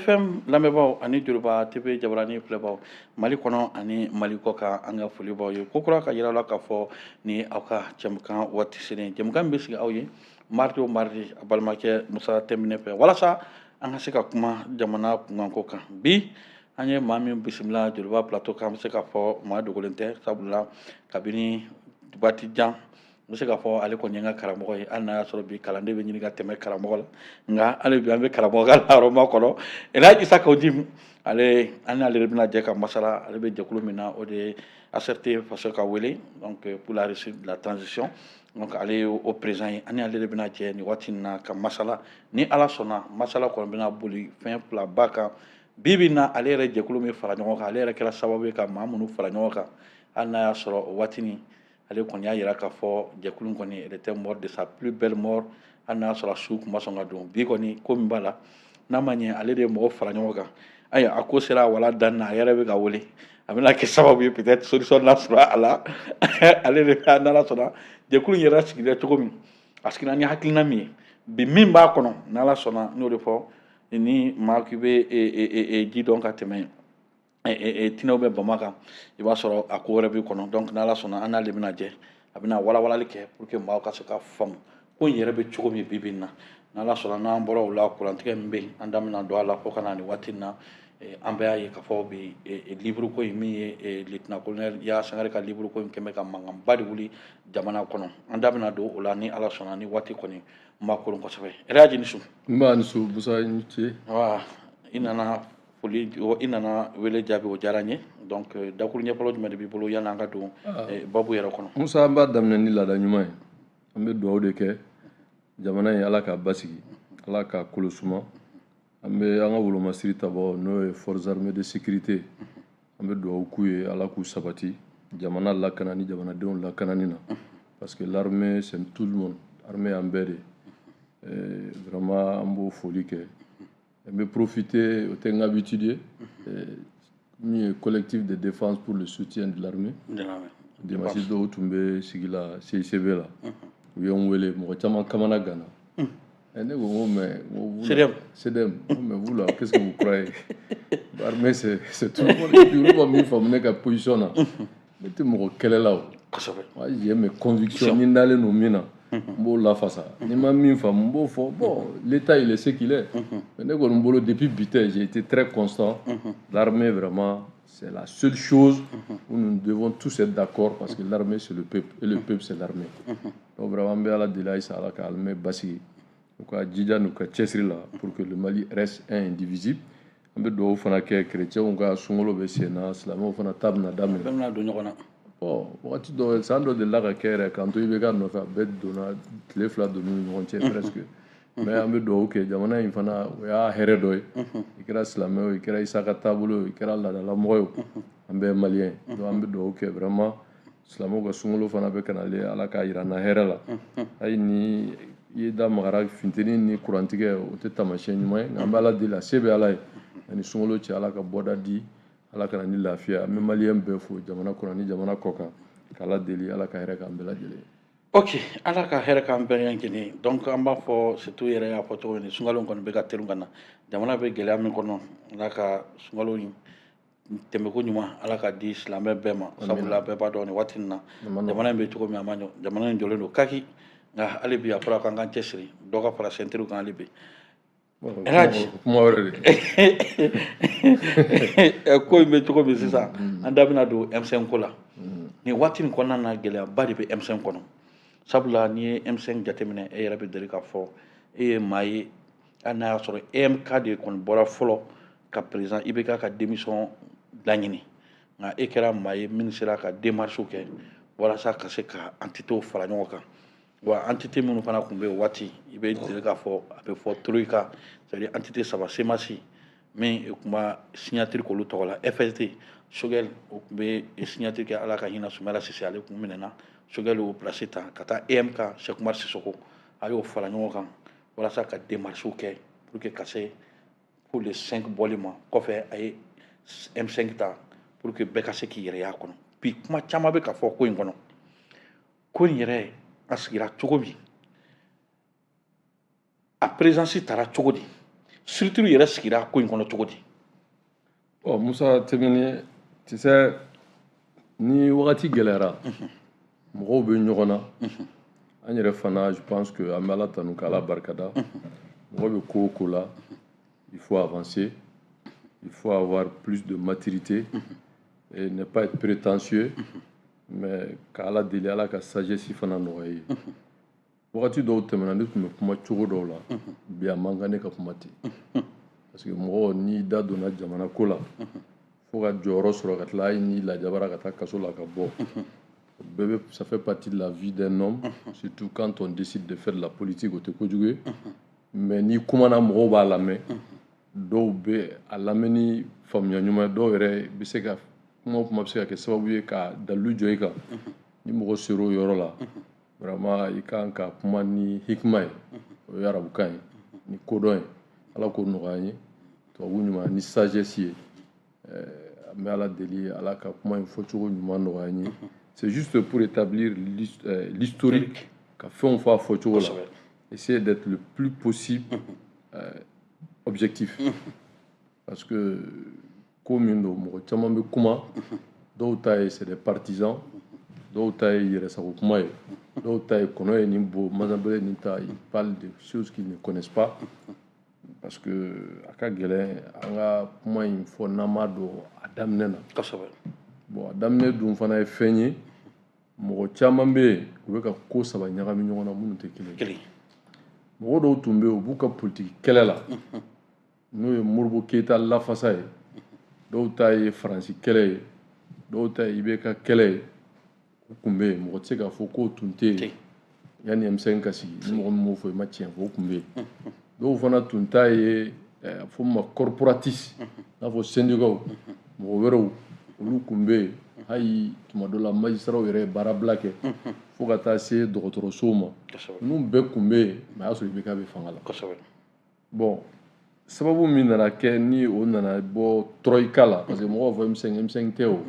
fm lamɛnbaaw ani joliba tv jabarani filɛbaaw mali kɔnɔ ani mali kɔ kan an ka folibaw ye ko kura ka yira la k'a fɔ ni aw ka jɛmukan waati selen jɛmukan bɛ sigi aw ye mardi o mardi a balimakɛ musa tɛmɛnen fɛ walasa an ka se ka kuma jamana kunkanko kan bi an ye maa min bisimila joliba plateau kan an bɛ se k'a fɔ maa dogolen tɛ sabula kabini waati jan n bɛ se k'a fɔ ale kɔni ye n ka karamɔgɔ ye hali n'a y'a sɔrɔ bi kalanden bɛ ɲini ka tɛmɛ karamɔgɔ la nka hali bi an bɛ karamɔgɔ ka lahɔrɔma kɔnɔ Elhaji Isa Kawudim ale an n'ale de bɛna jɛ ka masala ale bɛ jɛkulu min na o de ye ACT faso ka wele donc pour la réussite de la transition donc ale ye o président ye an n'ale de bɛna jɛ nin waati in na ka masala ni ala sɔnna masala kɔni bɛna boli fɛn filaba kan bi bi in na ale yɛrɛ jɛkulu min fara ɲɔgɔn kan ale yɛrɛ kɛra sababu ye ka maa minnu fara ɲɔgɔn kan hali n'a y'a sɔrɔ o waatinin ale kɔni y'a jira k'a fɔ jɛkulu kɔni elle était morte de sa plus belle mort hali n'a y'a sɔrɔ a su tun ma sɔn ka don bi kɔni ko min b'a la n'a ma ɲɛ ale de ye mɔgɔ fara ɲɔgɔn kan ayiwa a ko sera a wala dan na a yɛrɛ bɛ ka wele a bɛna kɛ sababu ye peut-être solution na sɔrɔ a la ale de bɛ n'ala sɔnna jɛkulu in yɛrɛ sigira cogo min a sigira ni hakilina min ye bi min b'a kɔnɔ n'ala sɔnna n y'o de fɔ ni maa k'i bɛ ji dɔn ka tɛmɛ tinɛw bɛ bama kan i b'a sɔrɔ a ko wɛrɛ b'i kɔnɔ donc n'ala sɔnna an n'ale bɛna jɛ a bɛna walawalali kɛ pour que maaw ka se ka faamu ko in yɛrɛ bɛ cogo min bi bi in na n'ala sɔnna n'an bɔra o la kurantigɛ min bɛ yen an da bɛna don a la fo ka na nin waati in na an bɛɛ y'a ye k'a fɔ bi livre ko in min ye lieutenant colonel Yaya Sangare ka livre ko in kɛmɛ ka mankanba de wuli jamana kɔnɔ an da bɛna don o la ni ala sɔnna ni waati kɔni n b'a koron kosɛbɛ Elhaji ni su n b'a ni su Musa i ni ce i nana foli i nana wele jaabi o diyara n ye donc dakuru ɲɛfɔlɔ jumɛn de b'i bolo yan'an ka don babu yɛrɛ kɔnɔ Musa an b'a daminɛ ni laada ɲuman ye an bɛ dugawu de kɛ jamana in ala k'a basigi ala k'a kolo suma an bɛ an ka wolomasiri tabɔ n'o ye forces armées de sécurité an bɛ dugawu k'u ye ala k'u sabati jamana lakana ni jamanadenw lakanani na parce que l'armée c'est tout le monde armée an bɛɛ de vraiment an b'o foli kɛ n bɛ profiter o tɛ n ka habitude ye min ye collectif de défense pour le soutien de l'armée dimanche dɔw tun bɛ sigi la CICB la u ye n wele mɔgɔ caman kamana ganna ne ko n ko mais CDM mais vous là qu'est-ce que vous croyez l'armée c'est tout le monde olu ma min faamu ne ka position na ne tɛ mɔgɔ kɛlɛla o moi j'ai mes convictions ni n dalen don min na n b'o lafasa ni ma min faamu n b'o fɔ bon l'état il est ce qu'il est mais ne kɔni bolo depuis bi tɛ j'ai été très constant l'armée vraiment c'est la seule chose où nous devons tous être d'accord parce que l'armée c'est le peuple et le peuple c'est l'armée donc vraiment an bɛ ala deli Ayisa ala ka armée basigi u ka jija n'u ka cɛsiri la pour que le Mali reste un indivisible an bɛ dugawu fana kɛ chrétienw ka sunkalo bɛ sen na silamɛw fana ta bɛna daminɛ bon wagati dɔw san dɔ delila ka kɛ yɛrɛ k'an to i bɛ ka nɔfɛ a bɛɛ donna tile fila donn'u ni ɲɔgɔn cɛ presque mais an bɛ dugawu kɛ jamana in fana o y'a hɛrɛ dɔ ye i kɛra silamɛ o i kɛra Isa ka taabolo o i kɛra laadalamɔgɔ ye o an bɛɛ ye maliyɛn donc an bɛ dugawu kɛ vraiment silamɛw ka sunkalo fana bɛ ka nalen ala k'a jira an na hɛrɛ la hali ni i ye da magara funteni ni kurantigɛ o tɛ taamasiyɛn ɲuman ye nka an bɛ ala deli a se bɛ ala ye ani sunkalo cɛ ala ka bɔda di ala ka na ni lafiya an bɛ maliyɛn bɛɛ fo jamana kɔnɔ ani jamana kɔ kan k'ala deli ala ka hɛrɛ k'an bɛɛ lajɛlen ye ok ala ka hɛrɛ k'an bɛɛ lajɛlen donc an b'a fɔ surtout yɛrɛ y'a fɔ cogo min sunkalo kɔni bɛ ka tɛrun ka na jamana bɛ gɛlɛya min kɔnɔ ala ka sunkalo in tɛmɛko ɲuman ala ka di silamɛ bɛɛ ma sabula bɛɛ b'a dɔn nin waati in na jamana in bɛ cogo min a ma ɲɔ jamana in jɔlen don kaki nka hali bi a fɔra k'an k'an cɛsiri dɔ ka fara sɛntiriw kan hali bi Elhaji ko in bɛ cogo min sisan an da bɛna don M5 ko la nin waati in kɔnɔna na gɛlɛyaba de bɛ M5 kɔnɔ sabula n'i ye M5 jateminɛ e yɛrɛ bɛ deli k'a fɔ e ye maa ye hali n'a y'a sɔrɔ EMK de kɔni bɔra fɔlɔ ka président IBK ka démission laɲini nka e kɛra maa ye min sera ka démarche kɛ walasa ka se ka entité fara ɲɔgɔn kan wa entité minnu fana tun bɛ yen waati i bɛ deli k'a fɔ a bɛ fɔ troika c'est-à-dire entité saba CEMACI min tun b'a signature k'olu tɔgɔ la FSD Sogɛl o tun bɛ signature kɛ ala ka hinɛ Sumala Sise ale tun minɛna Sogɛl y'o place ta ka taa EMK Cheikh Umar Sisoko a y'o fara ɲɔgɔn kan walasa ka démarche kɛ pour que ka se pour les 5 bɔli ma kɔfɛ a ye M5 ta pour que bɛɛ ka se k'i yɛrɛ y'a kɔnɔ bi kuma caman bɛ ka fɔ ko in kɔnɔ ko in yɛrɛ a sigira cogo min a présidence taara cogo di structure yɛrɛ sigira ko in kɔnɔ cogo di? Musa tɛmɛni tu sais ni wagati gɛlɛyara mɔgɔw bɛ ɲɔgɔn na an yɛrɛ fana je pense que an bɛ Ala tanu k'Ala barikada mɔgɔ bɛ ko o ko la il faut avancer, il faut avoir plus de maturité et ne pas être prétentieux mais k'Ala deli Ala ka sagesse fana nɔgɔya ye wagati dɔw tɛmɛna ne tun bɛ kuma cogo dɔw la bi a man kan ne ka kuma ten parce que mɔgɔ n'i da donna jamana ko la fo ka jɔyɔrɔ sɔrɔ ka tila n'i lajabara ka taa kaso la ka bɔ bébé ça fait partie de la vie d'un homme surtout quand on décide de faire de la politique o tɛ kojugu ye mais n'i kumana mɔgɔw b'a lamɛn dɔw bɛ a lamɛn ni faamuya ɲuman dɔw yɛrɛ bɛ se ka kuma o kuma bɛ se ka kɛ sababu ye ka dalilu jɔ i kan ni mɔgɔ sera o yɔrɔ la vraiment i kan ka kuma ni hikima ye o ye arabukan ye ni kodɔn ye Ala k'o nɔgɔya an ye tubabu ɲuman ni sagesse ye an bɛ Ala deli Ala ka kuma in fɔcogo ɲuman nɔgɔya an ye c'est juste pour établir l'historique ka fɛnw fɔ a fɔcogo la essayer d'être le plus possible objectif parce que ko min don mɔgɔ caman bɛ kuma dɔw ta ye c'est des partisans dɔw ta ye yɛrɛsago kuma ye dɔw ta ye kɔnɔ ye nin bon mazabɛlɛ nin ta ils parlent de choses qu'ils ne connaissent pas parce que a ka gɛlɛn an ka kuma in fɔ n'an m'a dɔn a daminɛ na bon a daminɛ dun fana ye fɛn ye mɔgɔ caman bɛ yen u bɛ ka ko saba ɲagami ɲɔgɔn na minnu tɛ kelen ye mɔgɔ dɔw tun bɛ yen u b'u ka politiki kɛlɛ la n'o ye Modibo Keyita lafasa ye dɔw ta ye Faransi kɛlɛ ye dɔw ta ye IBK kɛlɛ ye u tun bɛ yen mɔgɔ tɛ se k'a fɔ k'o tun tɛ yen yanni M5 ka sigi ni mɔgɔ min m'o fɔ i ma tiɲɛ fɔ o tun bɛ yen dɔw fana tun ta ye a fɔ ma corporatiste n'a fɔ syndicat mɔgɔ wɛrɛw olu tun bɛ yen hali tuma dɔ la magistrat yɛrɛ ye baarabila kɛ fo ka taa se dɔgɔtɔrɔsow ma ninnu bɛɛ tun bɛ yen mais a y'a sɔrɔ IBK bɛ fanga la bon sababu min nana kɛ ni o nana bɔ troïka la parce que mɔgɔw fɔ M5 tɛ o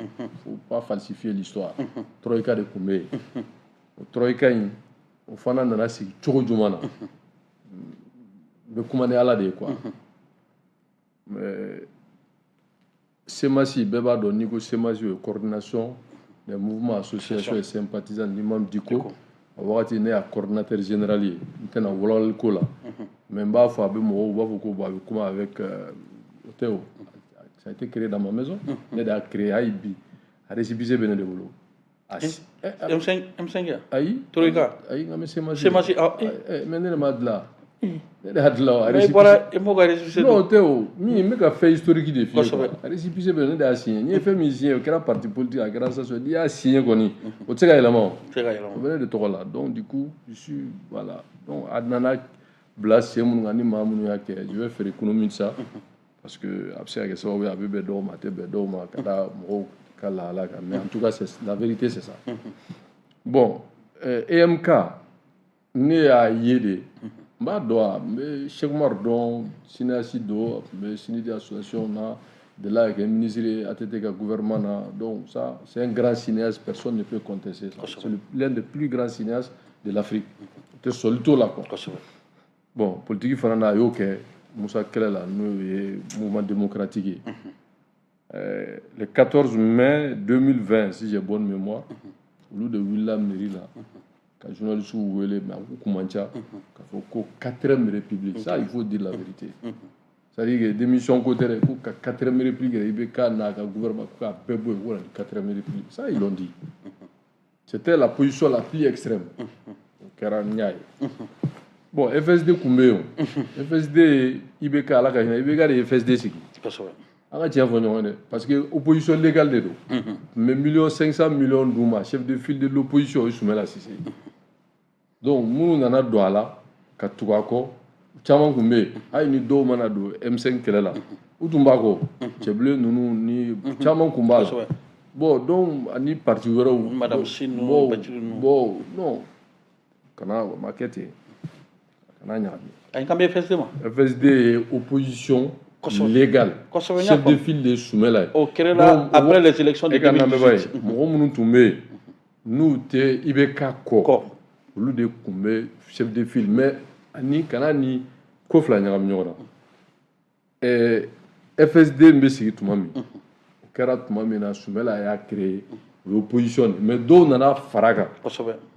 faut pas falsifier l'histoire troïka de tun bɛ yen o troïka in o fana nana sigi cogo jumɛn na n bɛ kuma ni Ala de ye quoi mais CEMACI bɛɛ b'a dɔn n'i ko CEMACI o ye coordination des mouvements associations et sympathisants du membre DICO a wagati ne y'a coordinateur général ye n tɛna walawalali ko la mais n b'a fɔ a bɛ mɔgɔw b'a fɔ ko bon a bɛ kuma avec o tɛ o ça a été créé dans ma maison ne de y'a créé hali bi a récépissé bɛ ne de bolo M5 ayi troïka ayi n ka mɛ CEMACI mais ne de m'a dilan ne de y'a dilan a mais bɔra e m'o ka récépissé non o tɛ o min n bɛ ka fait historique de f'i ye a récépissé bɛ ne de y'a signé n'i ye fɛn min signé o kɛra parti politique a kɛra association n'i y'a signé kɔni o tɛ se ka yɛlɛma o bɛ ne de tɔgɔ la donc du coup je suis voilà donc a nana bila sen minnu kan ni maa minnu y'a kɛ je vais faire économie de ça parce que a bɛ se ka kɛ sababu ye a bɛ bɛn dɔw ma a tɛ bɛn dɔw ma ka da mɔgɔw ka lahala kan mais en tout cas la vérité c'est ça bon EMK ne y'a ye de n b'a dɔn a n bɛ Cheikh Umaru dɔn cinéaste don n bɛ Sinidi association na de là kɛ ministre ye ATT ka gouvernement na donc ça c'est un grand cinéaste personne ne peut contester ça c'est l'un des plus grands cinéastes de l'Afrique o tɛ sɔli t'o la quoi bon politique fana na a y'o kɛ Musa kɛlɛ la n'o ye mouvement démocratique ye le 14 mai 2020 si j'ai bonne mémoire olu de wulila mairie la ka journalistes wele mais a ko kun man ca k'a fɔ ko 4e république ça il faut dire la vérité c'est-à-dire que démission ko tɛ dɛ ko ka 4e république yɛrɛ IBK n'a ka gouvernement ko k'a bɛɛ bɔ yen ko na ni 4e république ça ils l'ont dit c'était la position la plus extrême o kɛra n y'a ye bon FSD tun bɛ yen o FSD ye IBK ala ka hinɛ IBK de ye FSD sigi an ka tiɲɛ fɔ ɲɔgɔn dɛ parce que opposition légale de don mais 1,5 millions d'u ma chef de file de l'opposition o ye Sumala Sise donc minnu nana don a la ka tugu a kɔ caman tun bɛ yen hali ni dɔw mana don M5 kɛlɛ la u tun b'a kɔ cɛbilen ninnu ni caman tun b'a la bon donc ani parti wɛrɛw bon non kana o ma kɛ ten kana ɲagami an kan bɛ FSD ma FSD ye opposition légale chef de file de Sumala ye o kɛra après les élections de 2018 mɔgɔ minnu tun bɛ yen n'u tɛ IBK kɔ olu de tun bɛ chef de file mais ani kana ni ko fila ɲagami ɲɔgɔn na FSD bɛ sigi tuma min o kɛra tuma min na Sumala y'a créé o ye opposition de mais dɔw nana fara kan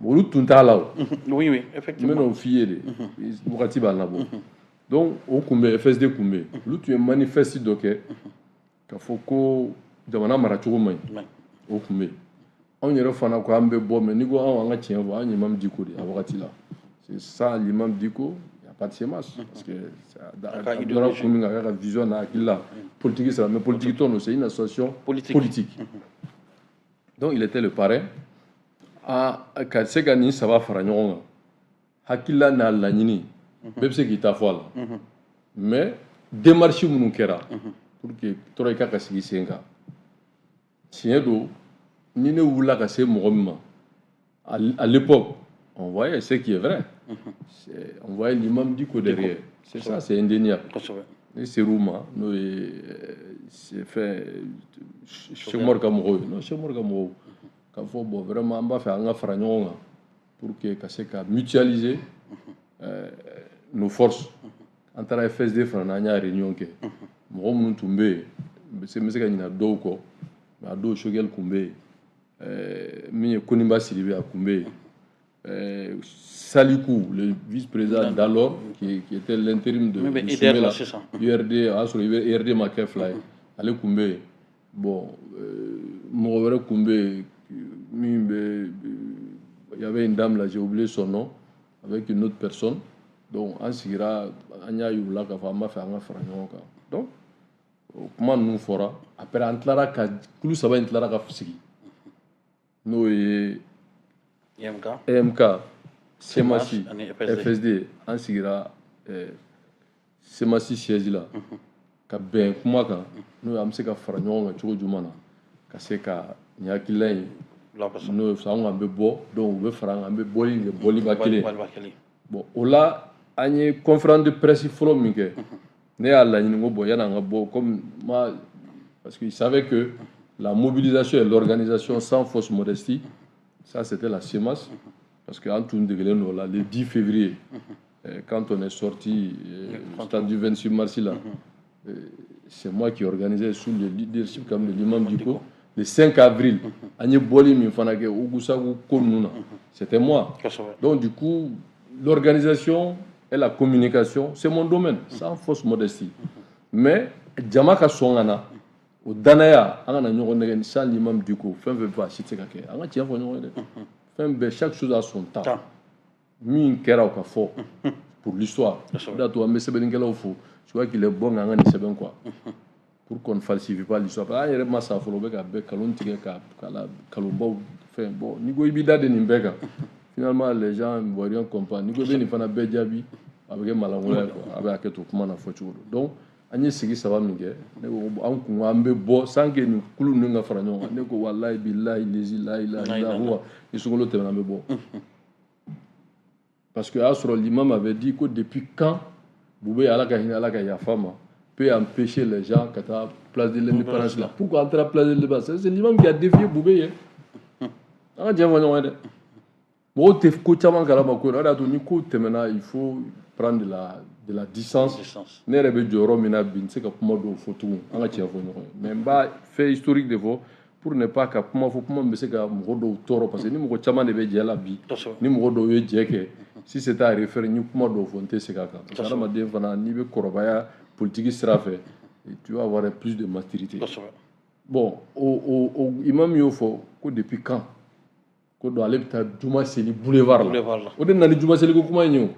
olu tun t'a la o n bɛna o f'i ye de wagati b'a labɔ donc o tun bɛ FSD tun bɛ yen olu tun ye manifeste dɔ kɛ k'a fɔ ko jamana maracogo man ɲi o tun bɛ yen anw yɛrɛ fana ko an bɛ bɔ mais n'i ko anw an ka tiɲɛ fɔ an ye Imam Dicko de a wagati la c'est ça l'Imam Dicko pas de sémence parce que a ka vision n'a hakili la politique sera mais politique tɔn c'est une association politique donc il était le parrain ka se ka nin saba fara ɲɔgɔn kan hakilila n'a laɲini bɛɛ bɛ se k'i ta fɔ a la mais démarche minnu kɛra pour que Troïka ka sigi sen kan tiɲɛ don ni ne wulila ka se mɔgɔ min ma à l'époque on voyait ce qui est vrai on voyait l'Imam Dicko derrière c'est ça c'est indéniable ni ser'u ma n'o ye Cheikh Umar ka mɔgɔw ye non Cheikh Umar ka mɔgɔw k'a fɔ bon vraiment an b'a fɛ an ka fara ɲɔgɔn kan pour que ka se ka mutualiser nos forces an taara FSD fana na an y'a réunion kɛ mɔgɔ minnu tun bɛ yen n bɛ se ka ɲina dɔw kɔ mais a dɔw Choguel tun bɛ yen min ye Koniba Sidibe a tun bɛ yen Salikou, le vice-président d'alors, qui était l'intérim de Soumela, URD, URD Maké Fly, Ale Koumbe, bon, Mourovere Koumbe, il y avait une dame là, j'ai oublié son nom, avec une autre personne, donc on s'ira, Anya Youla, Kafama, Fanga Franyoka. Donc, comment nous fera, après, Antlara, Koulou Saba, Antlara, Kafsiki. Nous, EMK, Semasi, FSD, an sigira Semasi siège la ka bɛn kuma kan n'o ye an bɛ se ka fara ɲɔgɔn kan cogo jumɛn na ka se ka nin hakilila in n'o ye an ka bɛ bɔ donc u bɛ fara an kan an bɛ bɔli kɛ bɔliba kelen bon o la an ye conférence de presse fɔlɔ min kɛ ne y'a laɲini ko bon yanni an ka bɔ comme parce qu'il savait que la mobilisation et l'organisation sans fausse modestie ça c'était la CEMAS. Parce qu'en tout le 10 février, quand on est sorti du 26 mars, là, c'est moi qui organisais sous le leadership comme de l'imam Dicko. Le 5 avril, c'était moi. Donc du coup, l'organisation et la communication, c'est mon domaine, sans fausse modestie. Mais, Djamaka Songana, au Danaya, sans l'imam Dicko, fin veut pas, si c'est chaque chose a son temps. Min kɛra o ka fɔ pour l'histoire. Da to an bɛ sɛbɛnnikɛlaw fo. Je crois qu'il est bon an ka nin sɛbɛn quoi. Pour qu'on ne falsifie pas l'histoire. An yɛrɛ ma sa fɔlɔ o bɛ ka bɛɛ kalon tigɛ ka kalonbaw fɛn bon ni ko i b'i da de nin bɛɛ kan. Finalement les gens ne vont rien comprendre. Ni ko i bɛ nin fana bɛɛ jaabi a bɛ kɛ malankolo ye quoi. A bɛ hakɛ to kuma na fɔ cogo don. Donc an ye sigi saba min kɛ ne ko an kun an bɛ bɔ sans que nin kulu ninnu ka fara ɲɔgɔn kan ne ko walayi bilayi lezi la ilaha illa huwa ni sunkalo tɛmɛna an bɛ bɔ parce que a y'a sɔrɔ l'imam avait dit que depuis quand Boubé ala ka hinɛ ala ka yafa ma peut empêcher les gens ka taa place de l'indépendance là pourquoi an taara place de l'indépendance c'est l'imam qui a défié Boubé ye an ka diɲɛ fɔ ɲɔgɔn ye dɛ mɔgɔw tɛ ko caman kalama ko la o de y'a to ni ko tɛmɛna il faut prendre de la distance. Ne yɛrɛ bɛ jɔyɔrɔ min na bi n tɛ se ka kuma dɔw fɔ tugun an ka tiɲɛ fɔ ɲɔgɔn ye mais n b'a fait historique de fɔ pour ne pas ka kuma fɔ kuma min bɛ se ka mɔgɔ dɔw tɔɔrɔ parce que ni mɔgɔ caman de bɛ jɛ la bi ni mɔgɔ dɔw ye jɛ kɛ si c'était à refaire n ye kuma dɔw fɔ n tɛ segin a kan parce que adamaden fana n'i bɛ kɔrɔbaya politique sira fɛ tu vas avoir plus de maturité bon o imam y'o fɔ ko depuis quand ko donc ale bɛ taa juma seli boulevard la o de nana ni juma seli ko kuma in ye o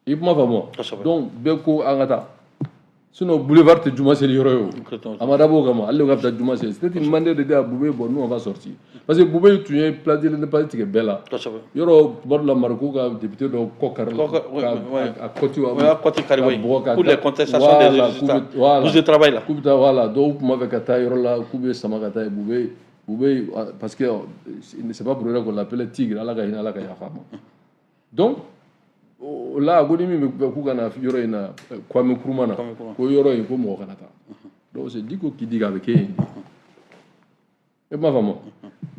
i kuma faamu donc bɛɛ ko an ka taa sinon boulevard tɛ juma seli yɔrɔ ye o a ma dabɔ o kama ale de ka taa juma seli c'était une manière de dire à Boubé bon nous on va sortir parce que Boubé tun ye place de l'indépendance tigɛ bɛɛ la yɔrɔ tuma dɔ la Mariko ka député dɔ kɔ kari la a kɔti kari pour les contestations des résultats bourse de travail la k'u bɛ taa voilà dɔw tun b'a fɛ ka taa yɔrɔ la k'u bɛ sama ka taa ye Boubé parce que c'est pas pour rien qu'on l'appelait Tigre ala ka hinɛ ala ka yafa ma donc là ko ni min bɛ k'u kana yɔrɔ in na Kwame Nkrumah na ko yɔrɔ in ko mɔgɔ kana taa donc c'est Dicko qui dit k'a bɛ kɛ yen e m'a faamu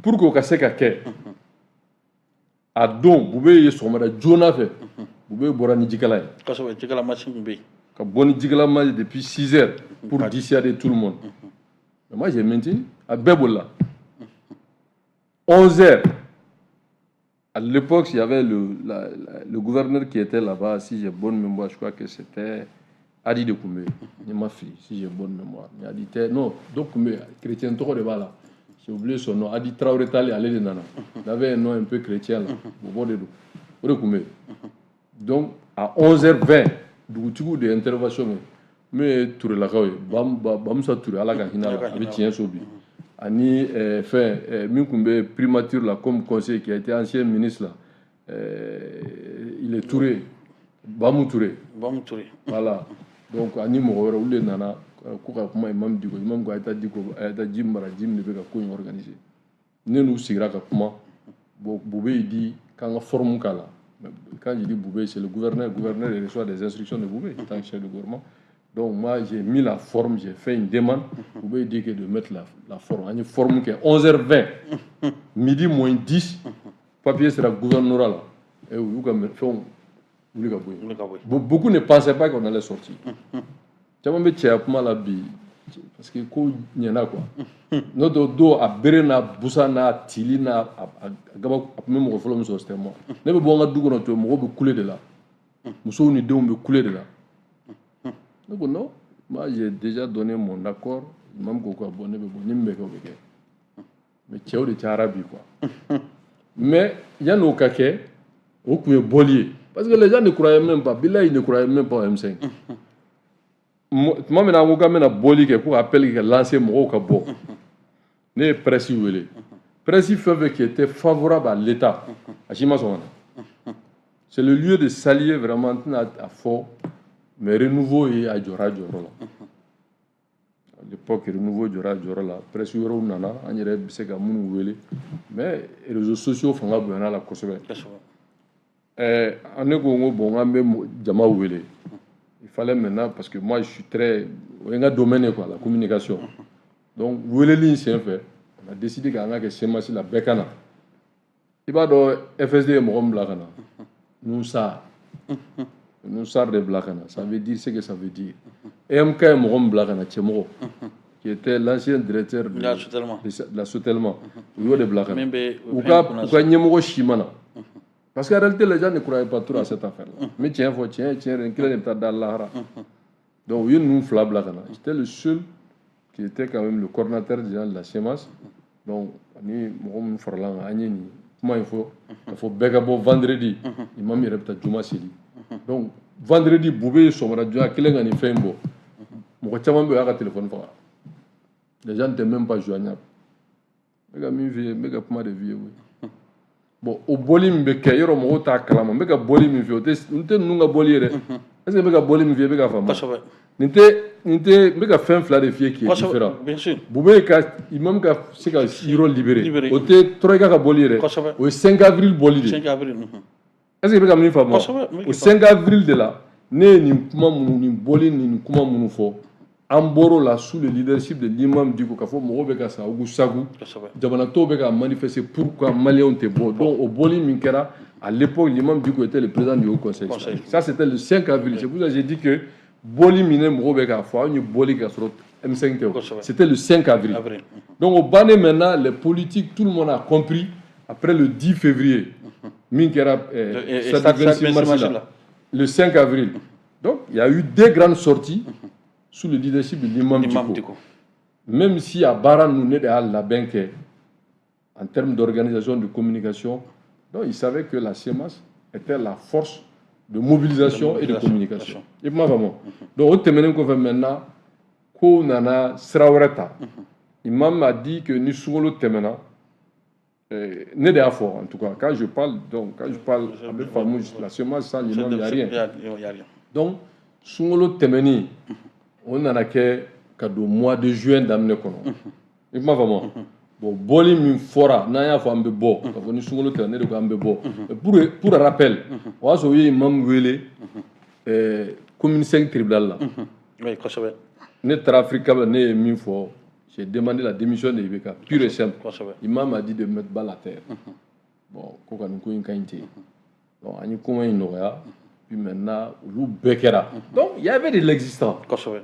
pour que o ka se ka kɛ a don Boubé ye sɔgɔmada joona fɛ Boubé bɔra ni jikala ye kosɛbɛ jikala machine bɛ yen ka boni jigalama depuis 6 heures pour dissuader tout le monde. Mais moi j'ai maintenu à Bebola. 11 heures. À l'époque, il y avait le gouverneur qui était là-bas, si j'ai bonne mémoire, je crois que c'était Adi de Koumé, ma fille, si j'ai bonne mémoire. Il a dit, non, donc Koumé, chrétien, tout le là. J'ai oublié son nom. Adi Traoré Tali, allez de Nana. Il avait un nom un peu chrétien là. Donc, à 11h20, du de intervention, mais Touré la Kawe, Bamsa Touré, Alaka Hinala, avec Tien Sobi. Ani Minkoumbe, primature là, comme conseiller qui a été ancien ministre là, il est Touré, Bamou Touré. Voilà. Donc, Ani Moura, ou les Nana, Kouka Kuma, Imam Diko, Imam Gouaïta Diko, Aïta Jim Maradim, ne peut pas organiser. Nous nous sigra Kuma, Boubé il dit, quand on forme Kala, quand je dis Boubé, c'est le gouverneur il reçoit des instructions de Boubé, en tant que chef de gouvernement. Donc moi j'ai mis la forme, j'ai fait une demande, vous pouvez dire que de mettre la forme. Il y a une forme qui est 11h20, midi moins 10, papier sera gouvernoral. Et beaucoup ne pensaient pas qu'on allait sortir. Parce que il y en a quoi. Notre dos a berena, busana, tilina, même au fond, c'était moi. Ne me bon à dougo notre mot be couler de là. Moussou ni deux me couler de là. Donc non, moi j'ai déjà donné mon accord. Même quoi abonné, mais tu as de arabe quoi. Mais il y a nos caquets, au coup bolier. Parce que les gens ne croyaient même pas. Bila ils ne croyaient même pas au M5. Moi maintenant on a boli que pour appeler que lancer mon cabo. Ne presse wele. Presse fait qui était favorable à l'État. C'est le lieu de s'allier vraiment à fort. Mais renouveau et à Djora Djora là. À l'époque, renouveau Djora Djora là. Presque euro nana, on y rêve c'est comme nous voulons. Mais les réseaux sociaux font la bonne à la Kosovo. On est bon, on même Djama Wele. Il fallait maintenant parce que moi je suis très, on a domaine quoi, la communication. Donc Wele c'est un fait. On a décidé qu'on a que c'est ma la Bekana. Il va dans FSD Morom Blakana. Nous ça. Nous sommes de Blakana, ça veut dire ce que ça veut dire. MK Morom Blakana, qui était l'ancien directeur de la soutèlement, ou de Blakana. Ou quand Nyemoro Shimana. Parce qu'en réalité, les gens ne croyaient pas trop à cette affaire-là. Mais tiens, tiens, qu'il n'est pas dans l'Ahara. Donc, il y a une fla Blakana. J'étais le seul qui était quand même le coordinateur de la CEMAS. Donc, Morom Farlang, Agnini. Comment il faut Begabo vendredi. Il m'a mis Repta Juma Sidi. Donc, vendredi, Boubé, Somara, Djoua, Kélenga, ni Fembo. Mon chaman a un téléphone. Les gens n'étaient même pas joignables. Méga mi vie, méga puma de vie, oui. Bon, au boli mbeke, yoro mo ta kalama, méga boli mi vie, n'était nunga boli. Est-ce que méga boli mi vie, méga femme? N'était méga fin fla de vie qui est différent. Bien sûr. Boubé, il m'a dit c'est qu'un hiro libéré. Au té, troïka boli. Au 5 avril boli. 5 avril. Est-ce que vous avez fait au 5 avril de là, ni boli ni kuma munufo, amboro là sous le leadership de l'imam du Kokafo, Morobeka sa Ogu Sagou, Jabanato Beka manifesté pourquoi Malion te bo. Donc au boli minkera, à l'époque l'imam du était le président du Haut Conseil. Ça c'était le 5 avril. C'est pour ça que j'ai dit que boli mine Morobeka fois une boli kasrot M5 Théo. C'était le 5 avril. Donc au Bané maintenant, les politiques, tout le monde a compris après le 10 février. Minkera, le 5 avril. Donc, il y a eu 2 grandes sorties sous le leadership de l'imam Diko. Même si à Baran, nous n'était à la banque, en termes d'organisation, de communication, donc il savait que la CEMAS était la force de mobilisation et de communication. Et moi, vraiment. Donc, on termine maintenant, qu'on a Sraoreta. L'imam a dit que nous sommes terminant. Né de fort en tout cas quand je parle avec fameux la semence sans l'imam il n'y a rien donc sungolo temeni on en a que cadeau mois de juin d'amener kono il m'a vraiment bon boli min fora na ya fo ambe bo ka fo ni sungolo temeni de ambe bo pour rappel wa so yi imam wele commune 5 tribunal là oui kosobe ne trafrica ne min fo. J'ai demandé la démission de Ibeka, pure et simple. L'imam m'a dit de mettre balle à terre. Bon, donc, puis maintenant olu bɛɛ kɛra donc il y avait de l'existant kosɛbɛ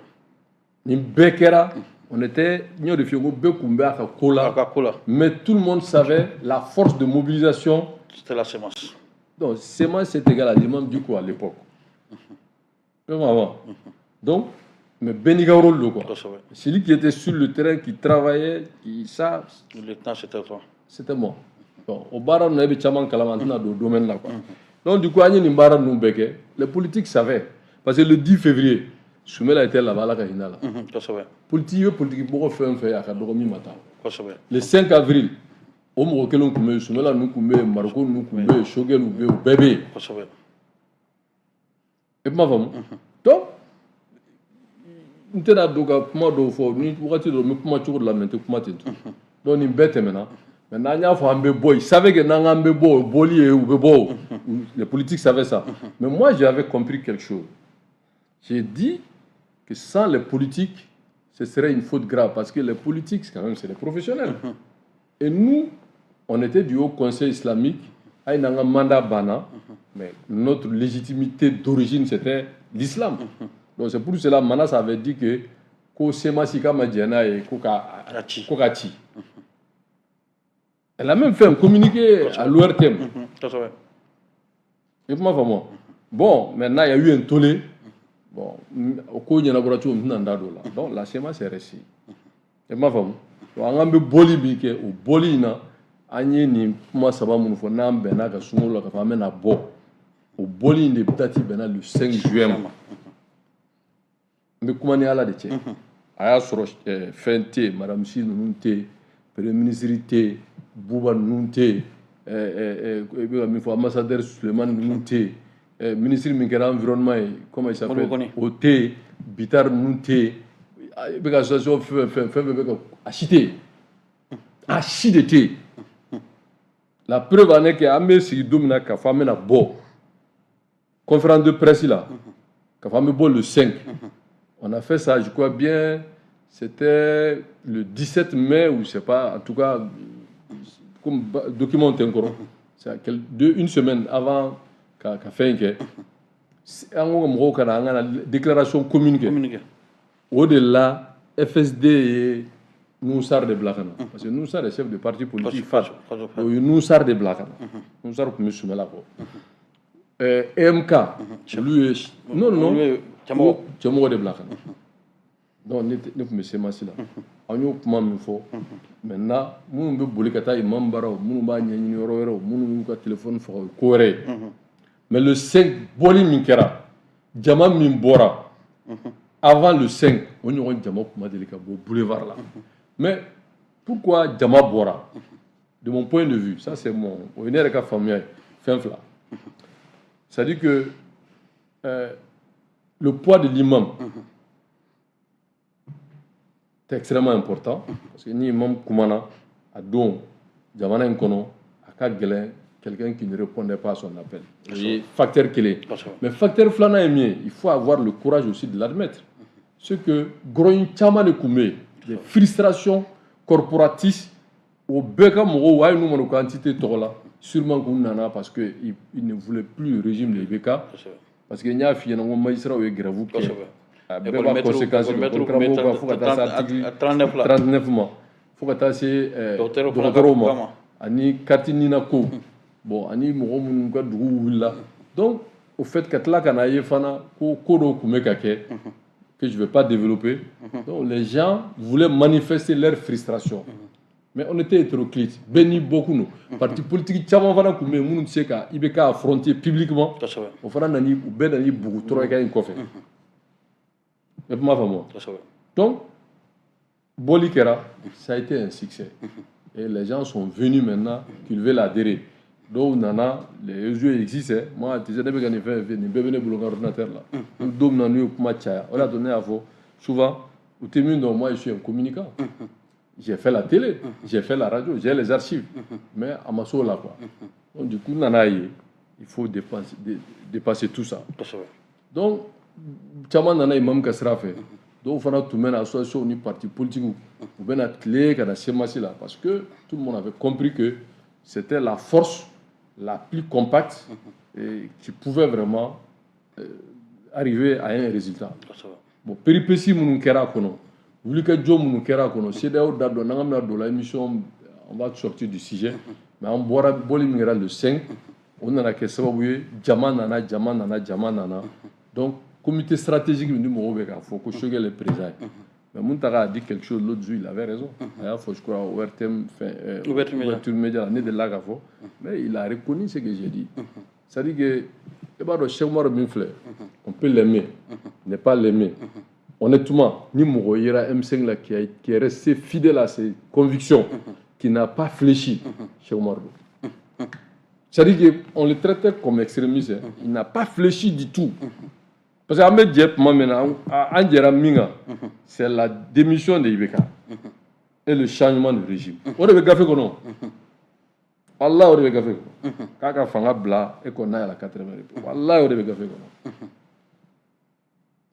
nin bɛɛ kɛra on était n y'o de f'i ye ko bɛɛ kun bɛ a ka ko la mais tout le monde savait la force de mobilisation c'était la semence donc semence c'est égal à l'imam du coup à l'époque donc mais bɛɛ n'i ka rôle don quoi celui qui était sur le terrain qui travaillait qui ça le temps c'était toi c'était moi bon au baara ninnu e bɛ caman kalama an tɛna don o domaine là quoi donc du coup an ye nin baara ninnu bɛɛ kɛ les politiques savaient parce que le 10 février Soumela était là-bas ala ka hinɛ la politique i bɛ politique mɔgɔ fɛn fɛn ye a ka dɔgɔ min ma taa le 5 avril o mɔgɔ kelen tun bɛ yen Soumela ninnu tun bɛ yen Mariko ninnu tun bɛ yen Sogɛl bɛ yen o bɛɛ bɛ yen e kuma faamu donc n tɛna don ka kuma dɔw fɔ ni wagati dɔ n bɛ kuma cogo dɔ la mɛ n tɛ kuma ten tun donc nin bɛɛ tɛmɛna mais n'an y'a fɔ an bɛ bɔ yen savait que n'an k'an bɛ bɔ o bɔli ye u bɛ bɔ o les politiques savaient ça mais moi j'avais compris quelque chose j'ai dit que sans les politiques ce serait une faute grave parce que les politiques quand même c'est des professionnels et nous on était du Haut Conseil islamique a un mandat bana mais notre légitimité d'origine c'était l'islam donc c'est pour cela Manas avait dit que ko semasika majana et ko ka ci elle a même fait un communiqué à l'ORTM et comment vraiment bon maintenant il y a eu un tollé bon au ko ɲɛna bɔra cogo min tɛna do la donc la SEMA c'est réussi et ma faamu donc an bɛ bɔli min kɛ o bɔli in na an ye nin kuma saba minnu fɔ n'an bɛnna ka sunkalo la ka fɔ an bɛna bɔ o bɔli in de date bɛnna le 5 juin ma n bɛ kuma ni ala de cɛ a y'a sɔrɔ fɛn tɛ yen madame Si ninnu tɛ yen premier ministre tɛ yen Buba ninnu tɛ yen i bɛ ka min fɔ ambassadeur Sulemani ninnu tɛ yen ministre min kɛra environnement ye comment il s'appelle o tɛ yen Bitar ninnu tɛ yen i bɛ ka association fɛn fɛn bɛ ka a si tɛ yen a si de tɛ yen la preuve en est que an bɛ sigi don min na k'a fɔ an bɛna bɔ conférence de presse la k'a fɔ an bɛ bɔ le 5 on a fait ça je crois bien c'était le 17 mai ou je sais pas en tout cas comme document tɛ n kɔrɔ c'est une semaine avant ka fɛn kɛ an ko mɔgɔw ka na an ka na déclaration commune kɛ o de la FSD ye Nusar de bila ka na parce que Nusar est chef de parti politique FAD o ye Nusar de bila ka na Nusar tun bɛ Soumela kɔ EMK olu ye non cɛmɔgɔ de bila ka na donc ne tun bɛ semasi la an y'o kuma min fɔ maintenant minnu bɛ boli ka taa imam baraw minnu b'a ɲɛɲini yɔrɔ wɛrɛw minnu y'u ka téléphone faga o ye ko wɛrɛ ye mais le 5 bɔli min kɛra jama min bɔra avant le 5 o ɲɔgɔn jama tun ma deli ka bɔ boulevard la mais pourquoi jama bɔra de mon point de vue ça c'est mon o ye ne yɛrɛ ka faamuya ye fɛn fila c'est-à-dire que le poids de l'imam c'est extrêmement important parce que ni imam kumana a don jamana in kɔnɔ a ka gɛlɛn quelqu'un qui ne répondait pas à son appel et facteur kelen mais facteur filanan ye min ye il faut avoir le courage aussi de l'admettre ce que gɔrɔyin caman de tun bɛ yen des frustrations corporatistes o bɛɛ ka mɔgɔw a ye n'u mana ko entité tɔgɔ la sûrement k'u nana parce que il ne voulait plus le régime de IBK parce que n y'a f'i ɲɛna ko magistrats ye grève kɛ a bɛɛ b'a conséquence de karamɔgɔw ka fo ka taa se article 39 ma fo ka taa se dɔgɔtɔrɔw ma ani carte nina ko bon ani mɔgɔ minnu ka dugu wulila donc au fait ka tila ka na ye fana ko dɔw tun bɛ ka kɛ que je ne vais pas développer donc les gens voulaient manifester leur frustration mais on était hétéroclite bɛɛ n'i bɔkun don parti politique caman fana tun bɛ yen minnu tɛ se ka IBK affronter publiquement o fana u bɛɛ nana bugu tɔrɔkɛ in kɔfɛ et puis ma femme donc boli kɛra ça a été un succès et les gens sont venus maintenant qu'ils veulent adhérer dɔw nana les yeux existent moi tu sais ne bɛ ka nin fɛn fɛn nin bɛɛ bɛ ne bolo n ka ordinateur la don min na n'u ye kuma caya o de y'a to ne y'a fɔ souvent u tɛ min dɔn moi je suis un communicant j'ai fait la télé j'ai fait la radio j'ai les archives mais à ma s'o la quoi donc du coup nana ye il faut dépasser tout ça donc caman nana imam ka sira fɛ dɔw fana tun bɛ na association ni parti politique u bɛ na tile ka na semasi la parce que tout le monde avait compris que c'était la force la plus compacte et qui pouvait vraiment arriver à un résultat. Bon, péripéties minnu kɛra kɔnɔ wulikajɔ minnu kɛra kɔnɔ CEDEAO da dɔ n'an ka bɛna don la émission on va sortir du sujet mais an bɔra bɔli min kɛra le 5 o nana kɛ sababu ye jama nana donc comité stratégique min ni mɔgɔw bɛ k'a fɔ ko Choguel est présent mais Muntaka a dit quelque chose l'autre jour il avait raison a y'a fɔ je crois ORTM ouverture média ne delila k'a fɔ mais il a reconnu ce que j'ai dit c'est-à-dire que i b'a dɔn Cheikh Umaru min filɛ on peut l'aimer ne pas l'aimer honnêtement ni mɔgɔ yera M5 là qui est resté fidèle à ses convictions qui n'a pas fléchi Cheikh Umaru c'est-à-dire qu'on le traitait comme extrémiste il n'a pas fléchi du tout parce que an bɛ jɛ tuma min na an jɛra min kan c'est la démission de IBK et le changement de régime o de bɛ gafe kɔnɔ wallahi o de bɛ gafe kɔnɔ k'a ka fanga bila e kɔni n'a yɛlɛ 80 wallahi o de bɛ gafe kɔnɔ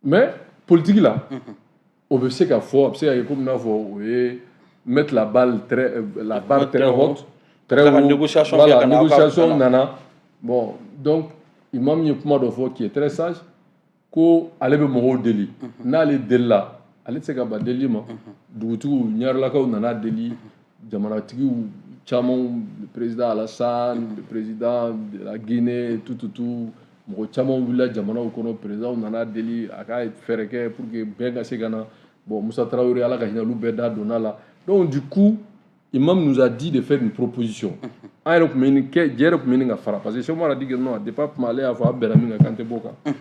mais politique la o bɛ se ka fɔ a bɛ se ka kɛ komi n'a fɔ o ye mettre la barre très haute très haut voilà négociation nana bon donc imam ye kuma dɔ fɔ qui est très sage ko ale bɛ mɔgɔw deli n'ale delila ale tɛ se ka ban deli ma dugutigiw ɲarelakaw nana deli jamanatigiw caman le président Alassane le président de la Guinée tout mɔgɔ caman wulila jamanaw kɔnɔ président nana deli a ka fɛɛrɛ kɛ pour que bɛɛ ka se ka na bon Moussa Traoré ala ka hinɛ olu bɛɛ da donna la donc du coup Imam nous a dit de faire une proposition an yɛrɛ tun bɛ nin kɛ jɛ yɛrɛ tun bɛ nin ka fara parce que Cheikh Oumar a dit que non depuis kuma ale y'a fɔ a bɛnna min kan k'an tɛ bɔ o kan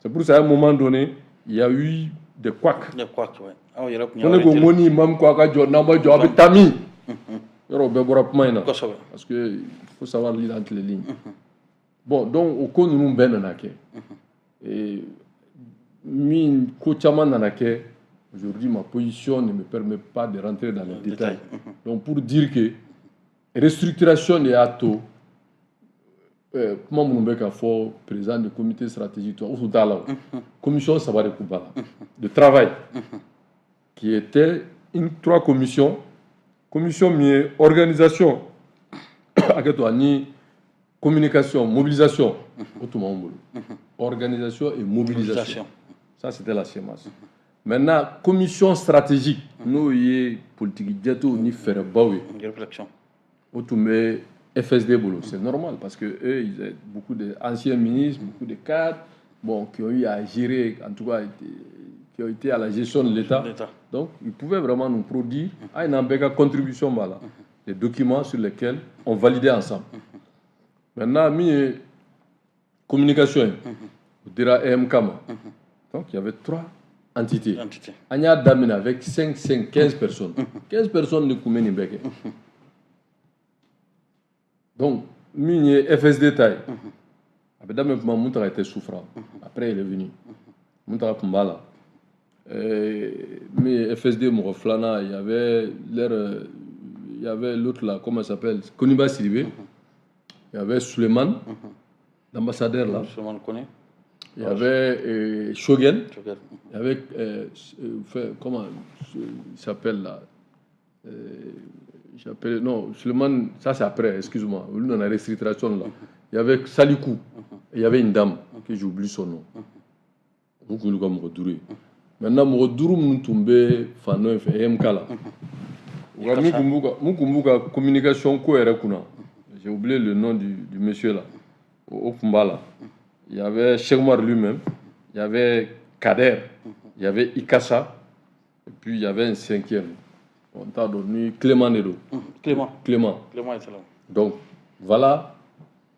c'est pour ça à un moment donné il y a eu des couacs ouais aw yɛrɛ kun ko ne ko n ko ni imam ko a ka jɔ n'an ma jɔ a bɛ taa min yɔrɔ o bɛɛ bɔra kuma in na parce que il faut savoir lire entre les lignes bon donc o ko ninnu bɛɛ nana kɛ min ko caman nana kɛ aujourd'hui ma position ne me permet pas de rentrer dans les détails donc pour dire que restructuration de y'a to kuma minnu bɛ ka fɔ président du comité stratégique o tun t'a la commission saba de tun b'a la de travail qui était trois commissions commission min ye organisation hakɛto ani communication mobilisation o tun b'anw bolo organisation et mobilisation ça c'était la CEMAS maintenant commission stratégique n'o ye politique jɛtew ni fɛɛrɛbaw ye o tun bɛ FSD bolo c'est normal parce que eux ils ont beaucoup d'anciens ministres beaucoup de cadres bon qui ont eu à gérer en tout cas qui ont été à la gestion de l'État donc ils pouvaient vraiment nous produire à une ambeka contribution voilà des documents sur lesquels on validait ensemble maintenant mi communication on dira EMK donc il y avait 3 entités on a d'amener avec 15 personnes 15 personnes ne combien ni beke donc mi FSD taille après d'amener comment Muntaka était souffrant après il est venu Muntaka Kumbala mais FSD Mouroflana il y avait l'autre là comment il s'appelle Koniba Sidibé il y avait Suleiman l'ambassadeur là il y avait Choguel il y avait comment il s'appelle là non Suleiman ça c'est après excuse-moi lui dans la restructuration là il y avait Salikou et il y avait une dame que j'oublie son nom maintenant mɔgɔ duuru minnu tun bɛ fan dɔ in fɛ EMK la mun tun b'u ka communication ko yɛrɛ kunna j'ai oublié le nom du monsieur là o tun b'a la il y avait Cheikh Oumar lui-même il y avait Kader il y avait Ikassa et puis il y avait un 5e on t'a donné Clément de do Clément donc voilà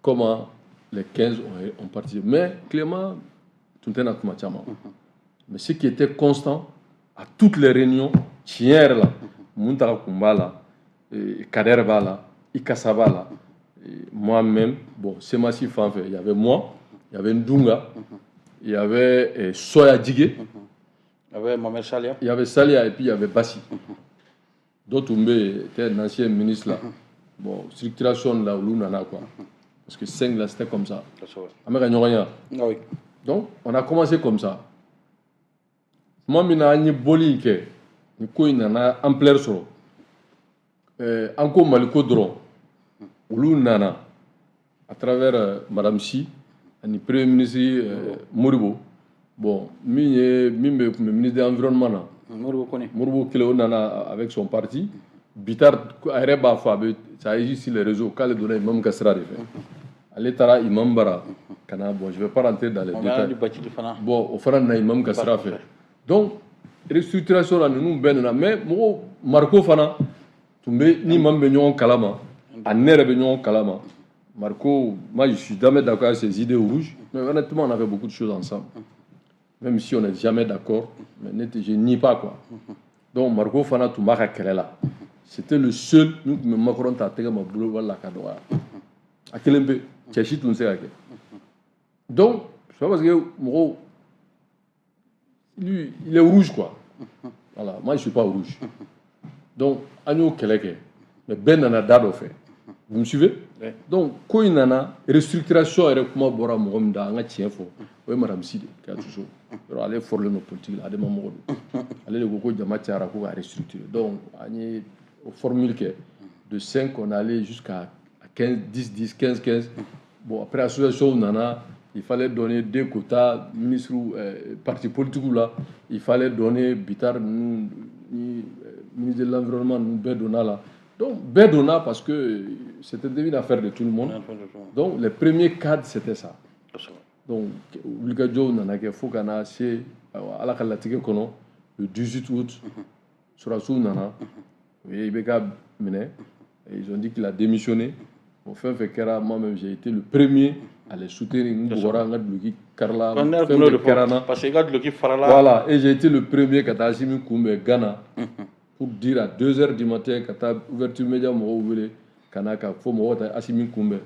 comment les 15 ont participé mais Clément tun tɛna kuma caman mais ce qui était constant à toutes les réunions tiɲɛ là Muntaka kun b'a la Kader b'a la Ikassa b'a la moi-même bon Semasi fan fɛ il y avait moi il y avait Ndunga il y avait Soya Djigé il y avait Mohamed Salia il y avait Salia et puis il y avait Bassi d'autres était un ancien ministre là bon structuration là où nana quoi parce que 5 là c'était comme ça donc on a commencé comme ça moi mina ni boli ke ni ko nana ampleur sɔrɔ an ko Maliko dɔrɔn olu nana à travers madame Si ani premier ministre Moribo bon min be ministre de l'environnement Moribo kele o nana avec son parti Bitar a yɛrɛ b'a fɔ a bɛ ça existe sur les réseaux k'ale donna imam ka sira de fɛ ale taara imam bara ka na bon je vais pas rentrer dans les détails bon o fana nana imam ka sira fɛ donc restructuration la ninnu bɛɛ nana mais mɔgɔw Mariko fana tun bɛ ni imam bɛ ɲɔgɔn kalama a ne yɛrɛ bɛ ɲɔgɔn kalama Mariko moi je suis jamais d'accord avec ses idées rouges mais honnêtement on a fait beaucoup de choses ensemble même si on n'est jamais d'accord mais je nie pas quoi donc Mariko fana tun b'a ka kɛlɛ la c'était le seul nous qui me Macron t'a tégé ma boulot voilà kadoa a kelen pe cɛsi tun se ka kɛ donc c'est pas parce que mɔgɔw lui il est rouge quoi voilà moi je suis pas rouge donc an y'o kɛlɛ kɛ mais bɛɛ nana da dɔ fɛ vous me suivez donc ko in nana restructuration yɛrɛ kuma bɔra mɔgɔ min da an ka tiɲɛ fɔ o ye madame Side Kiyatu yɔrɔ ale forlen no politique la ale ma mɔgɔ don ale de ko jama cayara ko ka restructurer donc an ye au formule de 5 on allait jusqu'à 15 10 15 bon après l'association nana il fallait donner 2 quotas ministre parti politique là il fallait donner Bitar ministre de l'environnement nous Bedona là donc Bedona parce que c'était devenu une affaire de tout le monde donc les premiers cadres c'était ça donc Wilgajo nana ke fo kana c'est ala ka latigɛ kɔnɔ le 18 août Surasu nana et ils ont dit qu'il a démissionné. Au fin fait moi-même j'ai été le premier à les soutenir. Voilà, et j'ai été le premier à Assimi Koumbe Ghana pour dire à 2h du matin quand tu ouverture média Kanaka faut m'ouvrir Assimi Koumbe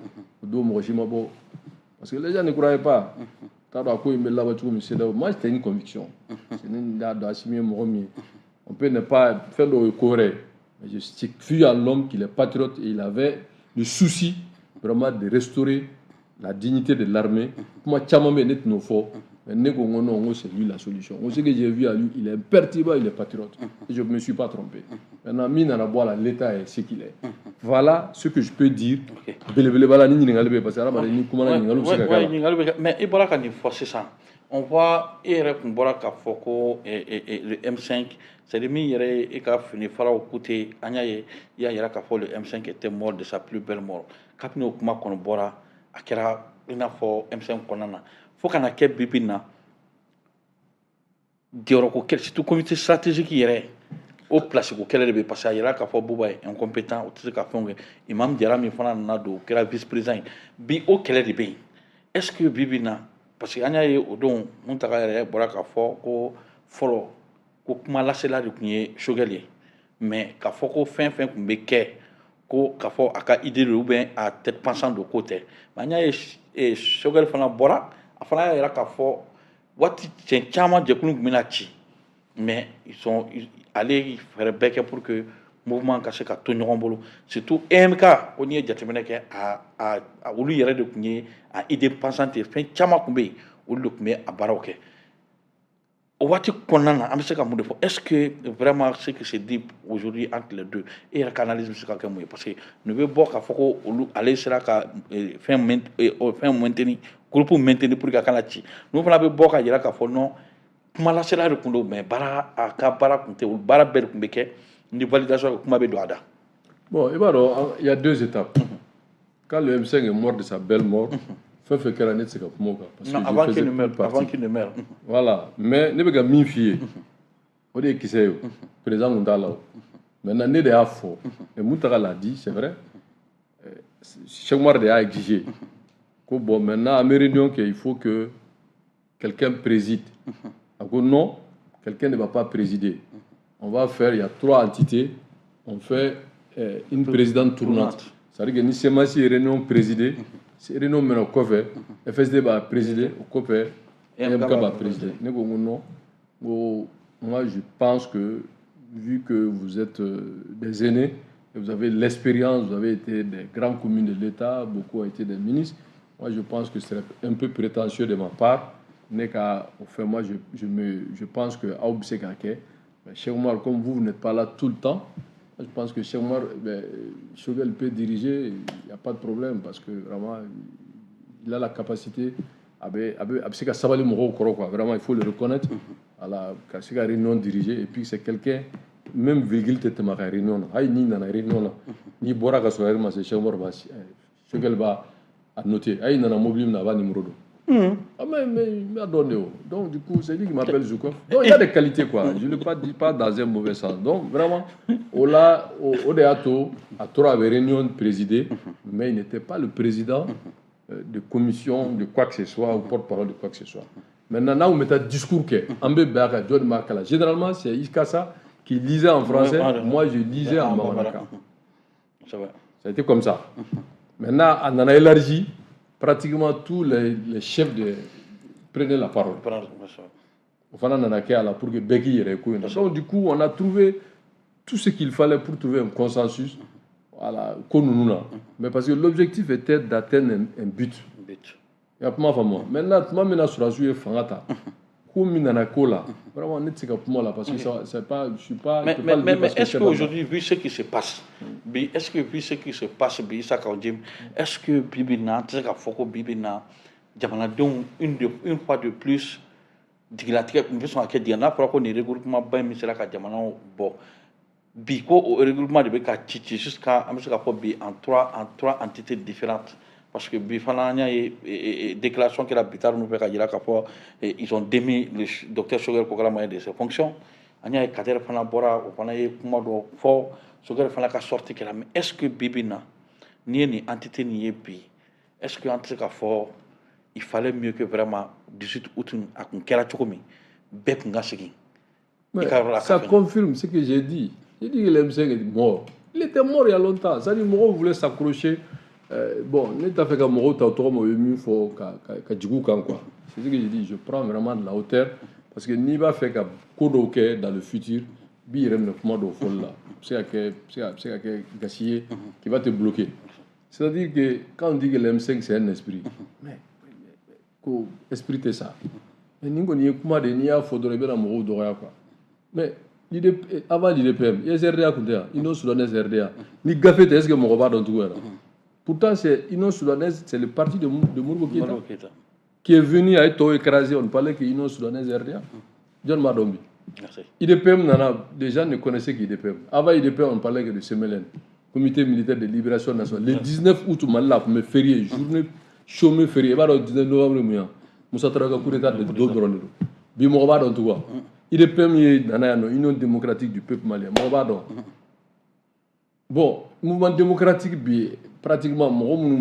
parce que les gens ne croyaient pas. Moi c'était une conviction. On peut ne pas faire le Corée. Je suis un homme qui est patriote et il avait le souci vraiment de restaurer la dignité de l'armée. Moi, c'est lui la solution. Ce que j'ai vu à lui, il est imperturbable, il est patriote. Et je ne me suis pas trompé. Maintenant, l'État est ce qu'il est. Voilà ce que je peux dire. Mais on voit le M5, c'est le meilleur et qu'a fini Farao côté Agnaye, il y a le M5 était mort de sa plus belle mort. Capino Kuma Konbora, Akera, Inafo, M5 Konana. Faut qu'on a qu'à Bibina. Dioroko, c'est tout comité stratégique qui est au place où qu'elle est passée à Iraka pour Boubaï, incompétent, au Tzeka Fongue, Imam Diarami Fana Nado, qui est vice-président, bi au qu'elle est bien. Est-ce que Bibina, parce qu'il y a au don, on t'a regardé, Boraka Fort, ko follow, ko kuma lasela de kunye chogalier. Mais qu'à fort ko fin qu'on béquet, ko qu'à fort à ka idée de bien à tête pensant de côté. Mania et chogal fana bora, à fana ira qu'à fort, what c'est chama de kunu minachi. Mais ils sont allés faire béquet pour que mouvement caché ka tonyon bolo. Surtout MK, on y est jatimeneke à oulu yere de kunye à idée pensante fin chama kumbe ou le kumbe à baroque. Est-ce que vraiment ce qui se dit aujourd'hui entre les deux et la canalisme c'est quelqu'un parce que nous veut voir qu'à faut aller sera qu'à faire maintenir groupe maintenir pour qu'à la chi nous voulons voir qu'à dire qu'à faut non comment la sera le kundo mais bara à ka bara kunte ou bara bel kumbeke ni validation kuma be doada bon il y a 2 étapes quand le M5 est mort de sa belle mort fait que la net c'est comme moi avant qu'il ne meure voilà mais ne be ga min fié o de qui c'est président Mundala maintenant ne de a fort et Moutara l'a dit c'est vrai Cheikh Oumar a exigé que bon maintenant à mes réunions qu'il faut que quelqu'un préside non quelqu'un ne va pas présider on va faire il y a 3 entités on fait une présidente tournante c'est-à-dire que ni c'est ma réunion présidée c'est réunion maintenant coffre FSD va présider au coffre MK va présider non moi je pense que vu que vous êtes des aînés et vous avez l'expérience vous avez été des grandes communes de l'État beaucoup ont été des ministres moi je pense que c'est un peu prétentieux de ma part mais enfin moi je pense que Aoub Sekake Cheikh Oumar comme vous n'êtes pas là tout le temps je pense que Cheikh Oumar Choguel peut diriger il n'y a pas de problème parce que vraiment il a la capacité se ka sabali mɔgɔw kɔrɔ quoi vraiment il faut le reconnaître voilà ka se ka réunion diriger et puis c'est quelqu'un même virgule tɛ tɛmɛ a ka réunion na hali n'i nana réunion na n'i bɔra ka sɔrɔ heure ma se Cheikh Umar b'a Choguel b'a noter hali nana mobile min na a b'a numéro dɔn mais a dɔn de o donc du coup c'est lui qui m'appelle Zoukov donc il y a des qualités quoi je ne dis pas dans un mauvais sens donc vraiment o de y'a to a tora a bɛ réunion présider mais il n'était pas le président de commission de quoi que ce soit ou porte-parole de quoi que ce soit maintenant n'a un discours que an bɛ bɛn a kan jɔn de b'a kalan généralement c'est Iskasa qui lisait en français moi je lisais en Bamanankan ça a été comme ça maintenant on a élargi pratiquement tous les chefs prenaient la parole. Enfin, on a pour que Beki y donc du coup, on a trouvé tout ce qu'il fallait pour trouver un consensus. Voilà, mais parce que l'objectif était d'atteindre un but. Il y a pas moi. Maintenant, sur la suite, Fangata. Vraiment, on est là parce que c'est pas, je suis pas. Mais est-ce qu'aujourd'hui, vu ce qui se passe, est-ce que vu ce qui se passe, est-ce que Bibina, tu sais qu'à Foko Bibina, Jamanadoum, une fois de plus, dilatique, une façon à laquelle il y en a pour qu'on ait regroupement, ben, mais c'est là qu'à Jamanao, bon, Biko au regroupement de Beka Titi jusqu'à en trois entités différentes. Parce que Bifana et déclaration que l'habitat nous fait ils ont démis le docteur Choguel Kogalama de ses fonctions. Anya et Kader Fana Bora, ou Fana et Kumado Fort, Choguel Fana a sorti que la. Est-ce que Bibina, ni entité ni bi, est-ce que en tout cas fort, il fallait mieux que vraiment 18 août à Kunkera Chokomi, Bek Ngasegi. Ça confirme ce que j'ai dit. J'ai dit que l'MC est mort. Il était mort il y a longtemps. C'est-à-dire Moro voulait s'accrocher. Bon, n'état fait qu'à Moro, t'as trop mieux faut qu'à Djigoukan quoi. C'est ce que j'ai dit. Je prends vraiment de la hauteur parce que n'y va faire qu'à Kodoke dans le futur, birem ne fuma do fol là. C'est que gassier qui va te bloquer. C'est-à-dire que quand on dit que l'M5 c'est un esprit, mais esprit c'est ça. Mais n'y a pas de n'y a faudrait bien Moro d'oreille quoi. Mais avant l'IDPM, il y a SRDA qui est Union Soudanaise RDA. Ni Gafet, est-ce que Moroba dans tout là? Pourtant, c'est Union Soudanaise, c'est le parti de Mourgo Keïta qui est venu à être écrasé. On parlait que Union Soudanaise RDA. John Madombi. IDPM, les gens ne connaissaient qu'IDPM. Avant IDPM, on parlait que de CMLN, Comité militaire de libération nationale. Le 19 août, Malala, pour me férié, journée chômée férié. Et le 19 novembre, Moussa Traoré coup d'état de Dodron. Bimoroba dans tout. Il est premier dans l'Union démocratique du peuple malien. Bon, mouvement démocratique, pratiquement, on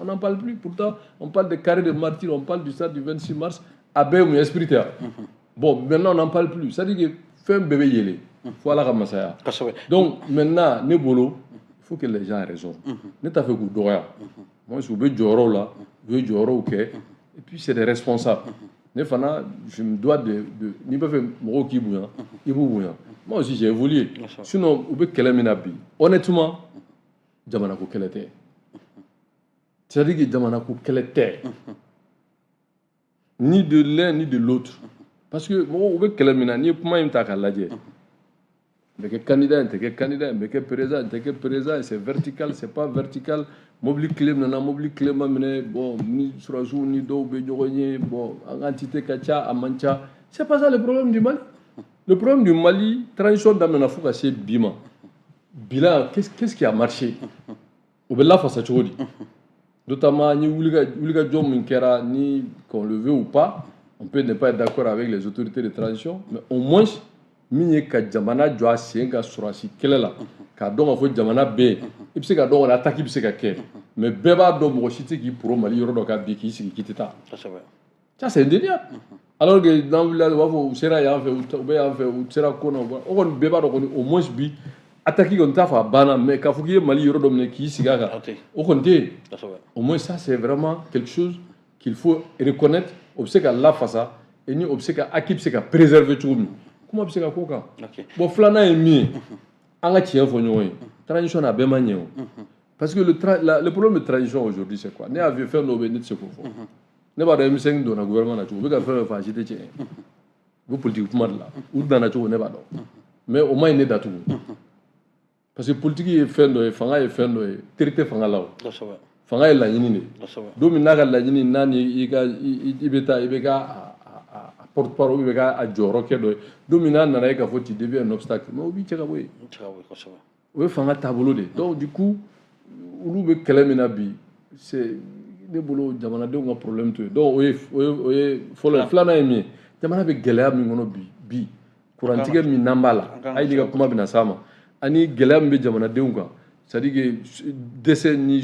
n'en parle plus. Pourtant, on parle de carré de martyrs, on parle du stade du 26 mars. Abel, esprit. Bon, maintenant, on n'en parle plus. Ça dit que fait un bébé yélé. Voilà comme ça. Donc, maintenant, Nebolo, il faut que les gens aient raison. Ne t'as fait que d'oreille. Moi, je veux Joro là, je veux Joro, ok. Et puis, c'est des responsables. Je me dois de ni pas faire mon qui bouillant, il bouillant. Moi aussi, j'ai évolué. Sinon, vous pouvez quel est honnêtement, Jamanako quel était. C'est-à-dire que Jamanako quel était. Ni de l'un ni de l'autre. Parce que, vous pouvez quel est ni pour moi, il m'a dit. Mais quel candidat, mais quel président, c'est vertical, c'est pas vertical. Mobile clé, bon, ni Surajou, ni Do, bon, en entité Kacha, Amancha. C'est pas ça le problème du Mali. Le problème du Mali, transition d'Amena Fouka, c'est Bima. Bilan, qu'est-ce qui a marché? Au Bella face à Chodi. Notamment, ni Ouliga Djom Minkera, ni qu'on le veut ou pas, on peut ne pas être d'accord avec les autorités de transition, mais au moins, Mini ka jamana jɔ a sen ka sɔrɔsi kɛlɛ la k'a dɔn k'a fɔ jamana bɛɛ i bɛ se ka dɔn kɔni attaque bɛ se ka kɛ mais bɛɛ b'a dɔn mɔgɔ si tɛ k'i poro Mali yɔrɔ dɔ ka bi k'i sigi k'i tɛ taa ça c'est indéniable alors que dans le village u b'a fɔ u sera yan fɛ u bɛ yan fɛ u sera ko na o kɔni bɛɛ b'a dɔn kɔni au moins bi attaque kɔni t'a fɔ a banna mais k'a fɔ k'i ye Mali yɔrɔ dɔ minɛ k'i sigi a kan o kɔni tɛ yen au moins ça c'est vraiment quelque chose qu'il faut reconnaître o bɛ se ka lafasa et ni o bɛ se ka acquis bɛ se ka préserver cogo min. Comment c'est que quoi bon flana est mis en a tien fonyo transition a bien manié parce que le problème de transition aujourd'hui c'est quoi ne avait fait nos bénéfices c'est quoi ne pas de M5 dans le gouvernement là tu veux faire facilité tiens vous politique comment là ou dans la tu ne pas mais au moins il est d'atu parce que politique est fait de fanga est fait de traité fanga là fanga ye laɲini de kosɛbɛ don min n'a ka laɲini n'a ni i bɛ taa i bɛ ka a porte-parole i bɛ ka a jɔyɔrɔ kɛ dɔ ye don min n'a nana ye k'a fɔ tu deviens un obstacle mais o b'i cɛ ka bɔ yen kosɛbɛ o ye fanga taabolo de donc du coup olu bɛ kɛlɛ min na bi c'est ne bolo jamanadenw ka problème to ye donc o ye fɔlɔ filanan ye min ye jamana bɛ gɛlɛya min kɔnɔ bi kurantigɛ min n'an b'a la hali n'i ka kuma bɛna s'a ma ani gɛlɛya min bɛ jamanadenw kan c'est à dire que dɛsɛ ni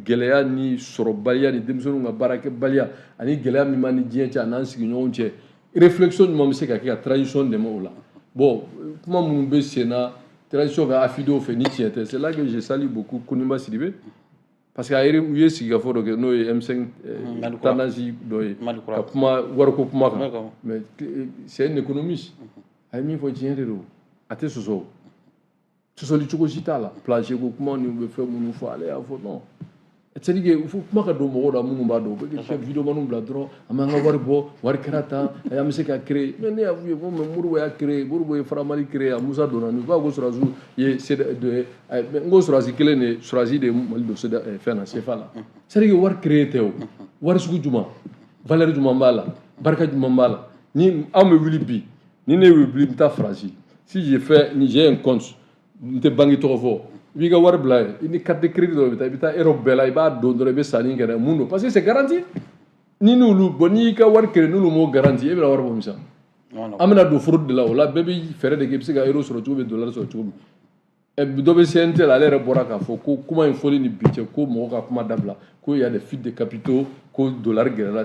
gɛlɛya ni sɔrɔbaliya ni denmisɛnninw ka baarakɛbaliya ani gɛlɛya min b'a ni diɲɛ cɛ a n'an sigiɲɔgɔnw cɛ réflexion ɲuman bɛ se ka kɛ ka transition dɛmɛ o la bon kuma minnu bɛ sen na transition bɛ afidenw fɛ ni tiɲɛ tɛ c'est là que je salue beaucoup Koniba Sidibe parce que u ye sigikafɔ dɔ kɛ n'o ye M5 tendance dɔ ye ka kuma wariko kuma kan mais c'est un économiste a ye min fɔ tiɲɛ de don a tɛ sɔsɔ sɔsɔli cogo si t'a la plancher ko kuma ni u bɛ fɛn minnu fɔ ale y'a fɔ non c'est à dire que fo kuma ka don mɔgɔw la minnu b'a dɔn u bɛ kɛ vidéoman bila dɔrɔn an b'an ka wari bɔ wari kɛra tan an bɛ se ka créer mais ne y'a f'u ye ko mais Modibo y'a créer Modibo ye Faramari créer a Musa donna n'u b'a ko Sɔrɔdasiw ye n ko Sɔrɔdasi kelen de Sɔrɔdasi de Mali don fɛn na CFA la c'est à dire que wari créer tɛ o wari sugu jumɛn valeur jumɛn b'a la barika jumɛn b'a la ni anw bɛ wuli bi ni ne bɛ wuli n bɛ taa Faransi si j'ai un compte n tɛ banque tɔgɔ fɔ i b'i ka wari bila yen i ni carte de crédit dɔ bɛ taa i bɛ taa Europe bɛɛ la i b'a don dɔrɔn i bɛ sanni kɛ dɛ mun don parce que c'est garanti ni n'olu bɔn n'i y'i ka wari créer n'olu m'o garanti e bɛna wari bɔ min san an bɛna don fraude de la o la bɛɛ bɛ fɛɛrɛ de kɛ i bɛ se ka euro sɔrɔ cogo min dollar sɔrɔ cogo min dɔ bɛ CNT la ale yɛrɛ bɔra k'a fɔ ko kuma in fɔli ni bi cɛ ko mɔgɔ ka kuma dabila ko il y a des fuites de capitaux ko dollar gɛlɛyara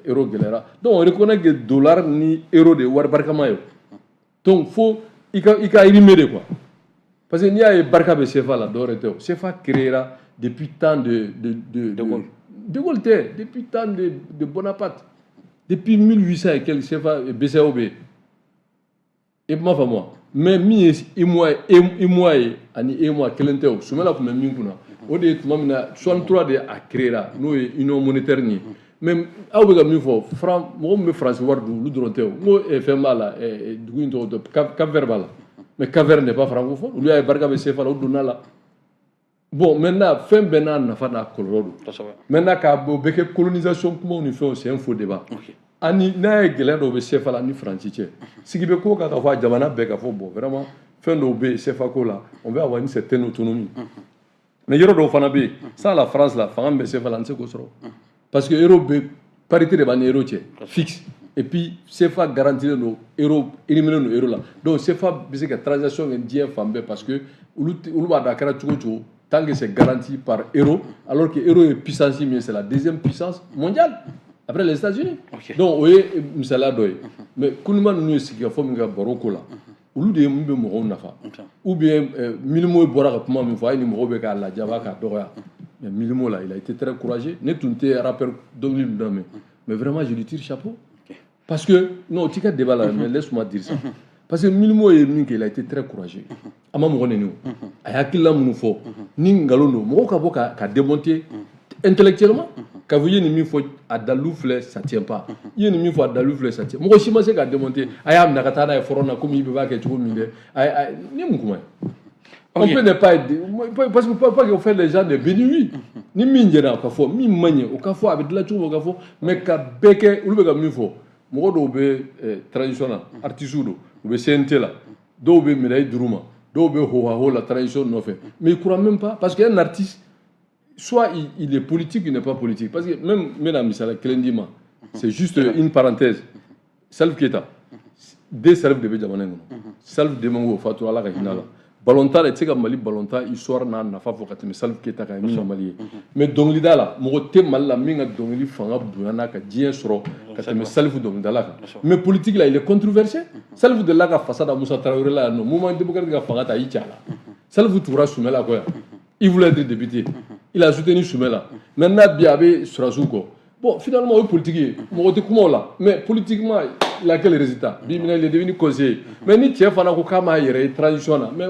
euro gɛlɛyara donc on reconnaît que dollar ni euro de ye wari barikama ye donc fo i ka rimer de quoi. Parce que n'i y'a ye barika bɛ CFA la dɔwɛrɛ tɛ o CFA créera depuis temps de Gaulle tɛ depuis temps de Bonaparte depuis 1800 et quelques CFA BCEAO bɛ yen i m'a faamu mais min ye UEMOA ye ani UEMOA kelen tɛ o Sumala tun bɛ min kunna o de ye tuma min na 63 de a créera n'o ye union monétaire nin ye mais aw bɛ ka min fɔ mɔgɔ min bɛ Faransi wari dun olu dɔrɔn tɛ o n ko fɛn b'a la dugu in tɔgɔ Cap-Vert b'a la. Mais Cap-Vert n'est pas francophone. Lui a barika bɛ CFA la o donna la. Bon maintenant fɛn bɛɛ n'a nafa n'a kɔlɔlɔ don. Maintenant k'a bɛ kɛ colonisation kumaw ni fɛnw c'est un faux débat. Ani n'a ye gɛlɛya dɔw bɛ CFA la ni Faransi cɛ sigi bɛ ko kan ka fɔ a jamana bɛɛ ka fɔ bon vraiment fɛn dɔw bɛ CFA ko la on va avoir une certaine autonomie. Mais yɔrɔ dɔw fana bɛ yen sans la France la fanga min bɛ CFA la an tɛ se k'o sɔrɔ parce que euro bɛ parité de b'an ni euro cɛ fixe. Et puis CFA garantilen don euro éliminé don euro la donc CFA bɛ se ka transaction kɛ diɲɛ fan bɛɛ parce que olu b'a dɔn a kɛra cogo cogo tant que c'est garanti par euro alors que euro ye puissance min ye c'est la deuxième puissance mondiale après les États-Unis donc o ye misaliya dɔ ye mais Koniba ninnu ye sigikafɔ min kɛ baro ko la olu de ye mun bɛ mɔgɔw nafa ou bien Milimo bɔra ka kuma min fɔ hali ni mɔgɔw bɛ k'a lajɛ a b'a k'a dɔgɔya mais Milimo la il a été très courageux ne tun tɛ rappeur dɔnkili ninnu lamɛn mais vraiment je lui tire chapeau. Parce que, non, tu as débat là, mais laisse-moi dire ça. Parce que Milimo il a été très courageux. Ama mɔgɔ nenu. A y'a hakilila minnu fɔ. Ni ngalon don, mɔgɔw ka bɔ ka démonter intellectuellement. Ka fɔ i ye nin min fɔ a dalilu filɛ ça tient pas. I ye nin min fɔ a dalilu filɛ ça tient. Mɔgɔ si ma se ka démonter. A y'a minɛ ka taa n'a ye front na komi i bɛ b'a kɛ cogo min dɛ. Ni mun kuma ye. On peut ne pas aider. Parce que pas que fait les gens de béni ni min jɛra o ka fɔ min man ɲɛ o ka fɔ a bɛ dilan cogo o ka fɔ mais ka bɛɛ kɛ olu bɛ ka min fɔ. Mɔgɔ dɔw bɛ transition na artistes don u bɛ CNT la dɔw bɛ médaille d'Uru ma dɔw bɛ ho la transition nɔfɛ mais il croit même pas parce que un artiste soit il est politique ou il n'est pas politique parce que même n bɛna misaliya kelen d'i ma c'est juste une parenthèse Salif Keita den Salif de bɛ jamana in kɔnɔ Salif Demango o fatura Ala ka hinɛ a la balontan la i tɛ se ka Mali balontan histoire n'a nafa fɔ ka tɛmɛ Salif Keita kan min ka Mali ye mais dɔnkilida la mɔgɔ tɛ Mali la min ka dɔnkili fanga bonyana ka diɲɛ sɔrɔ ka tɛmɛ Salif dɔnkilidala kan mais politique la il est controversé Salif delila ka fasa da Musa Tarawele la yan nɔ mouvement démocratique ka fanga ta i cɛ a la Salif tugura Sumela kɔ yan il voulait être député il a soutenu Sumela maintenant bi a bɛ Sɔrɔdasiw kɔ bon finalement o ye politique ye mɔgɔ tɛ kuma o la mais politiquement il a quel résultat bi il est devenu conseiller mais ni cɛ fana ko k'a m'a yɛrɛ ye transition na mais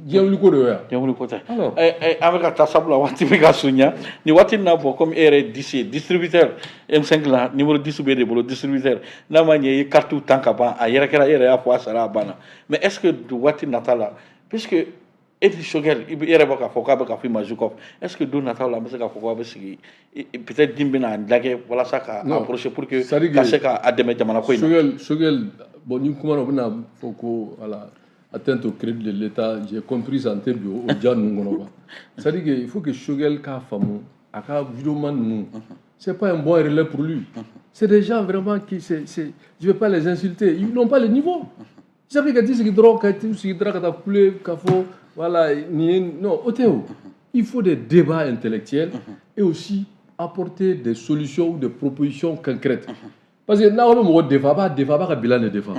diɲɛ wuli ko de y'o ye diɲɛ wuli ko tɛ an bɛ ka taa sabula waati bɛ ka surunya ni waati in na bɔ comme e yɛrɛ disi distributeur M5 la numéro 10 bɛ de bolo distributeur n'a ma ɲɛ i ye carte tan ka ban a yɛrɛ kɛra e yɛrɛ y'a fɔ a sara a banna mais est ce que waati nata la puisque et ni Choguel il yɛrɛ bɛ k'a fɔ k'a bɛ ka fɔ i ma Zukov est-ce que don nataw la an bɛ se k'a fɔ k'a bɛ sigi peut-être din bɛna lajɛ walasa ka approcher pour que ka se ka dɛmɛ jamana ko in na. Choguel bon ni kuma na o bɛna fɔ ko voilà atteinte au crédit de l'État j'ai compris ça en termes au diya ninnu kɔnɔ quoi c'est-à-dire que il faut que Choguel k'a faamu a ka vidéoman ninnu c'est pas un bon relais pour lui c'est des gens vraiment qui je vais pas les insulter ils n'ont pas le niveau. J'avais qu'à dire que voilà, non, il faut des débats intellectuels et aussi apporter des solutions ou des propositions concrètes. Parce que là, on ne défend pas bilan ne défend.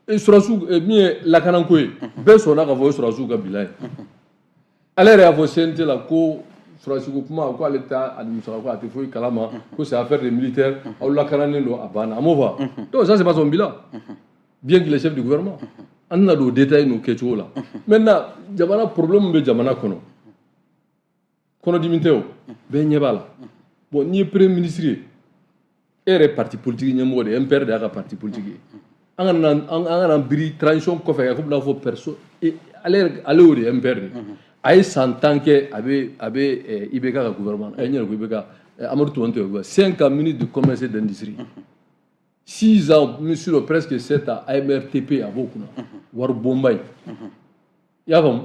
Et Surasou, la Kanankoé, personne n'a vu Surasou Bilan. Alors, il y a vos la cour. Surasou comment quoi l'État administratif a fait Kalama que c'est affaire des militaires ou la Kananelo à Bana Amova. Donc ça c'est pas son bilan. Bien qu'il est chef du gouvernement. On a des détails nous quelque là. Maintenant, jamana problème be jamana kono. Kono dimiteo be nyebala. Bon ni premier ministre et parti politique ni mo de MPR de parti politique. An biri transition ko fe ko na fo perso et aller au MPR. Aïe s'entend que avec Ibeka gouvernement, Amadou Touante, 5 minutes de commerce et d'industrie. 6 ans, monsieur presque 7 ans, AMRTP à beaucoup. War Bombay. Yavam.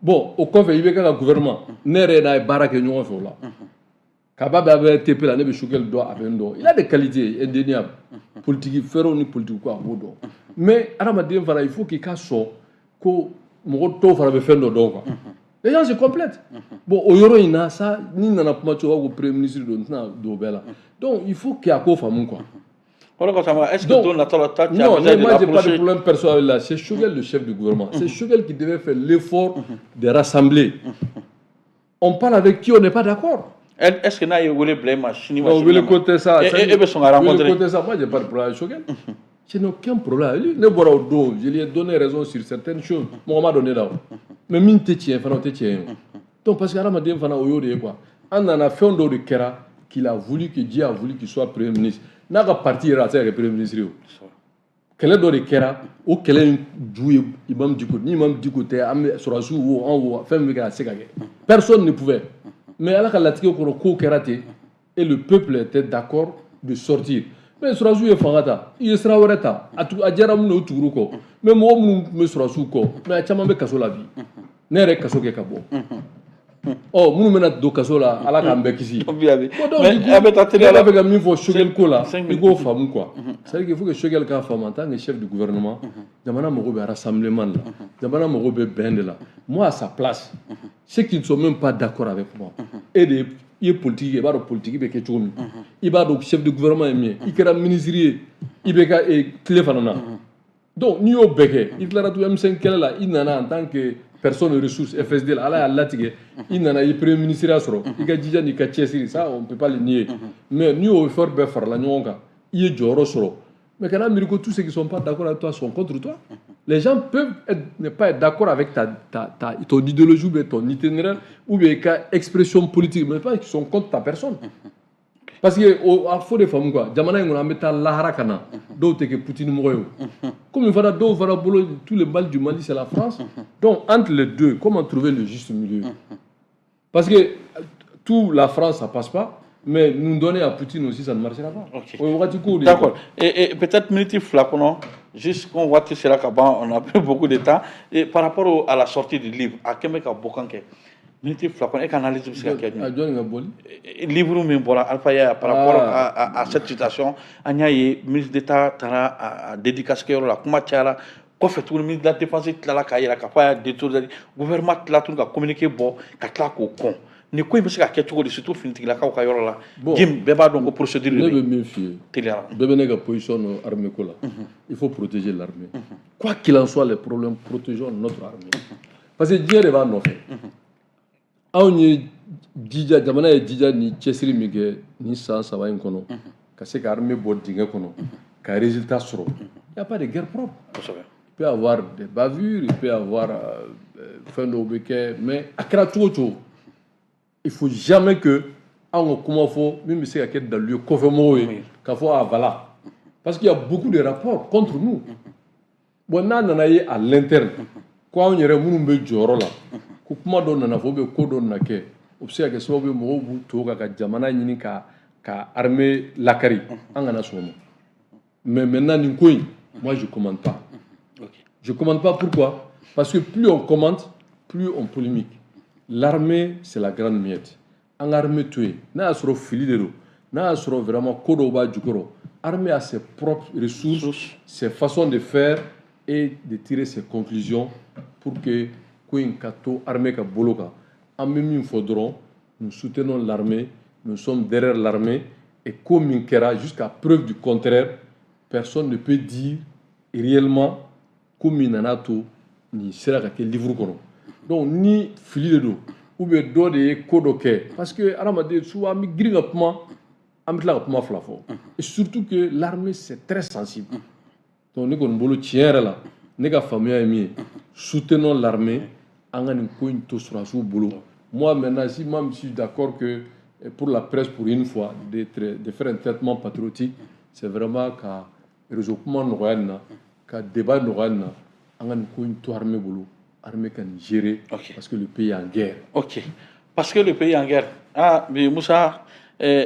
Bon, au confé Ibeka gouvernement, n'ere na barak et nous là. Kabab AMRTP là, ne choquer le doigt avec nous. Il a des qualités indéniables. Politique, ferro ni politique quoi, bodo. Mais Aramadien il faut qu'il casse ko moto fera faire nos quoi. Les gens se complètent. Bon, au Yoro, il y a ça, ni dans la premier ministre de donc, il faut qu'il y ait un peu de quoi. Est-ce que tu as non, moi, je n'ai pas de problème personnel là. C'est Choguel, le chef du gouvernement. C'est Choguel qui devait faire l'effort de rassembler. On parle avec qui on n'est pas d'accord. Est-ce que vous voulez blâmer Machini? On veut le côté ça. Moi, je n'ai pas de problème avec Choguel. Je n'ai aucun problème. Je lui ai donné raison sur certaines choses. Moi, on m'a donné là. Mais mine te tient, donc parce qu'Allah m'a dit quoi. On en a fait un de Kera qu'il a voulu que Dieu a voulu qu'il soit premier ministre. N'a pas parti avec premier ministre. Quel est de Kera ou quel est du imam du côté, ni imam du côté, sur la sous ou en haut, personne ne pouvait. Mais Allah a dit qu'on Kerate et le peuple était d'accord de sortir. Mais Surasou est fangata, il sera oreta, a Djaramou ou Turuko, mais moi, me Surasou ko, mais a Chamambe Kasola vie. Nere Kasoke Kabo. Oh, nous menons do Kasola, à la Kambekisi. Mais avec un niveau Choguel Kola, il faut femme quoi. C'est-à-dire qu'il faut que Choguel Ka femme en tant que chef du gouvernement, Jamana Mogobe rassemblement là, Jamana Mogobe bend là. Moi à sa place, ceux qui ne sont même pas d'accord avec moi, et des il est politique, il va politique, il est quelque il va donc chef de gouvernement, il est ministre, il est clé fanana. Donc, nous au béquet, il a tout M5 là, il n'en a en tant que personne ressource FSD là, Allah il n'en a eu premier ministre à Soro, il a dit qu'il y a ça, on ne peut pas le nier. Mais nous au fort faire la nyonga, il est Joro Soro. Mais quand même, tous ceux qui ne sont pas d'accord avec toi sont contre toi. Les gens peuvent ne pas être d'accord avec ton idéologie ou ton itinéraire ou bien expression politique, mais pas qu'ils sont contre ta personne. Parce que à faux des femmes quoi, Jamana on a mis la harakana, d'autres que Poutine mourir. Comme il va tous les balles du Mali c'est la France. Donc entre les deux, comment trouver le juste milieu? Parce que tout la France ça passe pas. Mais nous donner à Poutine aussi, ça ne marchera pas. Okay. D'accord. Et peut-être minute flacon, juste qu'on voit que c'est là on a pris beaucoup de temps. Et par rapport à la sortie du livre, à Kemeka Bokanke, minute flacon, et qu'analyse de ce qu'il y a. Livre même voilà, Alpha par rapport à cette situation, il y a ministre d'État a dédicacé la Kumachara. Quoi fait tout le ministre de la Défense, la Kaya, la détour le gouvernement, la tour, communiqué bon, qu'à con. Ni ko imbe se ka kɛ cogo di surtout finitigilakaw ka yɔrɔ la jim bɛɛ b'a dɔn ko procédure ne bɛ min f'i ye teliyara bɛɛ bɛ ne ka position no armée ko la il faut protéger l'armée quoi qu'il en soit les problèmes protégeons notre armée parce que diɲɛ de b'a nɔfɛ anw ye jija jamana ye jija ni cɛsiri min kɛ ni san 3 in kɔnɔ ka se ka armée bɔ dingɛ kɔnɔ ka résultat sɔrɔ il y a pas de guerre propre il peut y avoir des bavures il peut y avoir fɛn dɔw bɛ kɛ mais a kɛra cogo o cogo il faut jamais que on commence même si il y a dans le couvre-feu qu'il faut voilà parce qu'il y a beaucoup de rapports contre nous bon là on a à l'interne ko anw yɛrɛ minnu bɛ jɔyɔrɔ la ko kuma dɔ nana fɔ ou bien ko dɔ nana kɛ o bɛ se ka kɛ sababu ye mɔgɔw b'u to ka jamana ɲini ka armée lakari an kana sɔn o ma mais maintenant nin ko in moi je commande pas je commande pas pourquoi parce que plus on commande plus on polémique l'armée c'est la grande miette an ka armée to yen n'a y'a sɔrɔ fili de don n'a y'a sɔrɔ vraiment ko dɔw b'a jukɔrɔ armée a ses propres ressources ses façons de faire et de tirer ses conclusions pour que ko in ka to armée ka bolo kan an bɛ min fɔ dɔrɔn nous soutenons l'armée nous sommes derrière l'armée et ko min kɛra jusqu'à preuve du contraire personne ne peut dire réellement ko min nana to nin sera ka kɛ livre kɔnɔ donc ni fili de don ou bien dɔ de ye ko dɔ kɛ parce que adamaden souvent an bɛ girin ka kuma an bɛ tila ka kuma fila fɔ et surtout que l'armée c'est très sensible donc ne kɔni bolo tiɲɛ yɛrɛ la ne ka faamuya ye min ye soutenons l'armée an ka nin ko in to sɔrɔdasiw bolo moi maintenant si moi je suis d'accord que pour la presse pour une fois de faire un traitement patriotique c'est vraiment ka réseau kuma nɔgɔya nin na ka débat nɔgɔya nin na an ka nin ko in to armée bolo armée ka nin gérer parce que le pays est en guerre. Ok, parce que le pays est en guerre. Ah, mais Moussa,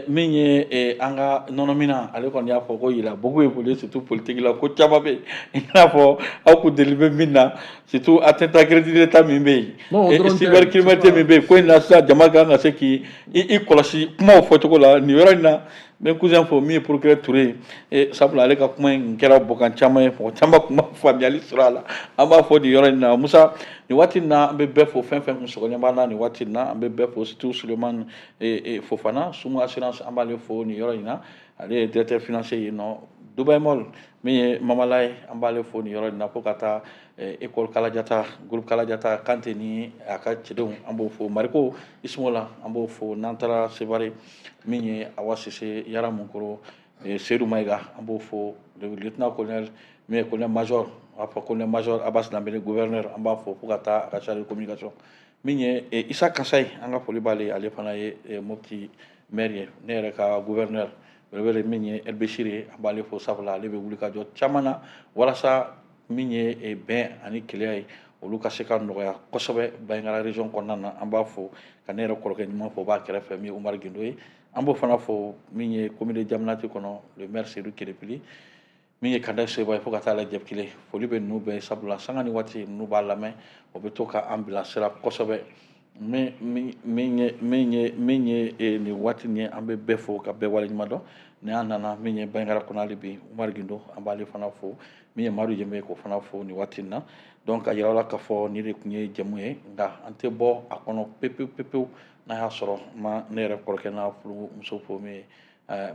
min ye an ka nɔnɔ min na ale kɔni y'a fɔ ko yira beaucoup évolué surtout politique la ko caman bɛ yen i n'a fɔ aw kun deli bɛ min na surtout attentat crédit d'état min bɛ yen cybercriminalité min bɛ yen ko in na sisan jama kan ka se k'i kɔlɔsi kumaw fɔcogo la nin yɔrɔ in na n bɛ cousin fɔ min ye procureur Ture ye sabula ale ka kuma in kɛra bɔkan caman ye mɔgɔ caman kun ma faamuyali sɔrɔ a la an b'a fɔ nin yɔrɔ in na Musa nin waati in na an bɛ bɛɛ fɔ fɛn fɛn kun sɔgɔlen b'an na nin waati in na an bɛ bɛɛ fɔ surtout Sulemani Fofana Sumu assurance an b'ale fɔ nin yɔrɔ in na ale ye directeur financier yen nɔ Dubai Mall min ye Mamala ye an b'ale fɔ nin yɔrɔ in na fo ka taa école Kalajata groupe Kalajata Kante ni a ka cɛdenw an b'o fɔ Mariko Ismola an b'o fɔ n'an taara Sevare min ye Awa Sise Yara Munkoro Seydou Maïga an b'o fɔ le lieutenant colonel min ye colonel major a fɔ colonel major Abbas Dambele gouverneur an b'a fɔ fo ka taa a ka chargé de communication min ye Isa Kasayi an ka foli b'ale ale fana ye Mopti maire ye ne yɛrɛ ka gouverneur wele min ye El Bechir ye an b'ale fɔ sabula ale bɛ wuli ka jɔ caman na walasa min ye bɛn ani keleya ye olu ka se ka nɔgɔya kosɛbɛ Baɲaŋara région kɔnɔna na an b'a fɔ ka ne yɛrɛ kɔrɔkɛ ɲuman fɔ b'a kɛrɛfɛ min ye Umar Gindo ye an b'o fana fɔ min ye commune de Jaminati kɔnɔ le maire Seydou Kelepili min ye Kanda Seba ye fo ka taa la Jɛbkile foli bɛ ninnu bɛɛ sabula sanga ni waati ninnu b'a lamɛn o bɛ to ka an bilasira kosɛbɛ min ye nin waati nin ye an bɛ bɛɛ fɔ ka bɛɛ waleɲuman dɔn ni an nana min ye Baɲaŋara kɔnɔ hali bi Umar Gindo an b'ale fana fɔ min ye Madu Jɛmɛ k'o fana fɔ nin waati in na donc a yira la k'a fɔ nin de tun ye jɛmu ye nka an tɛ bɔ a kɔnɔ pepewu n'a y'a sɔrɔ ma ne yɛrɛ kɔrɔkɛ n'a furumuso fɔ min ye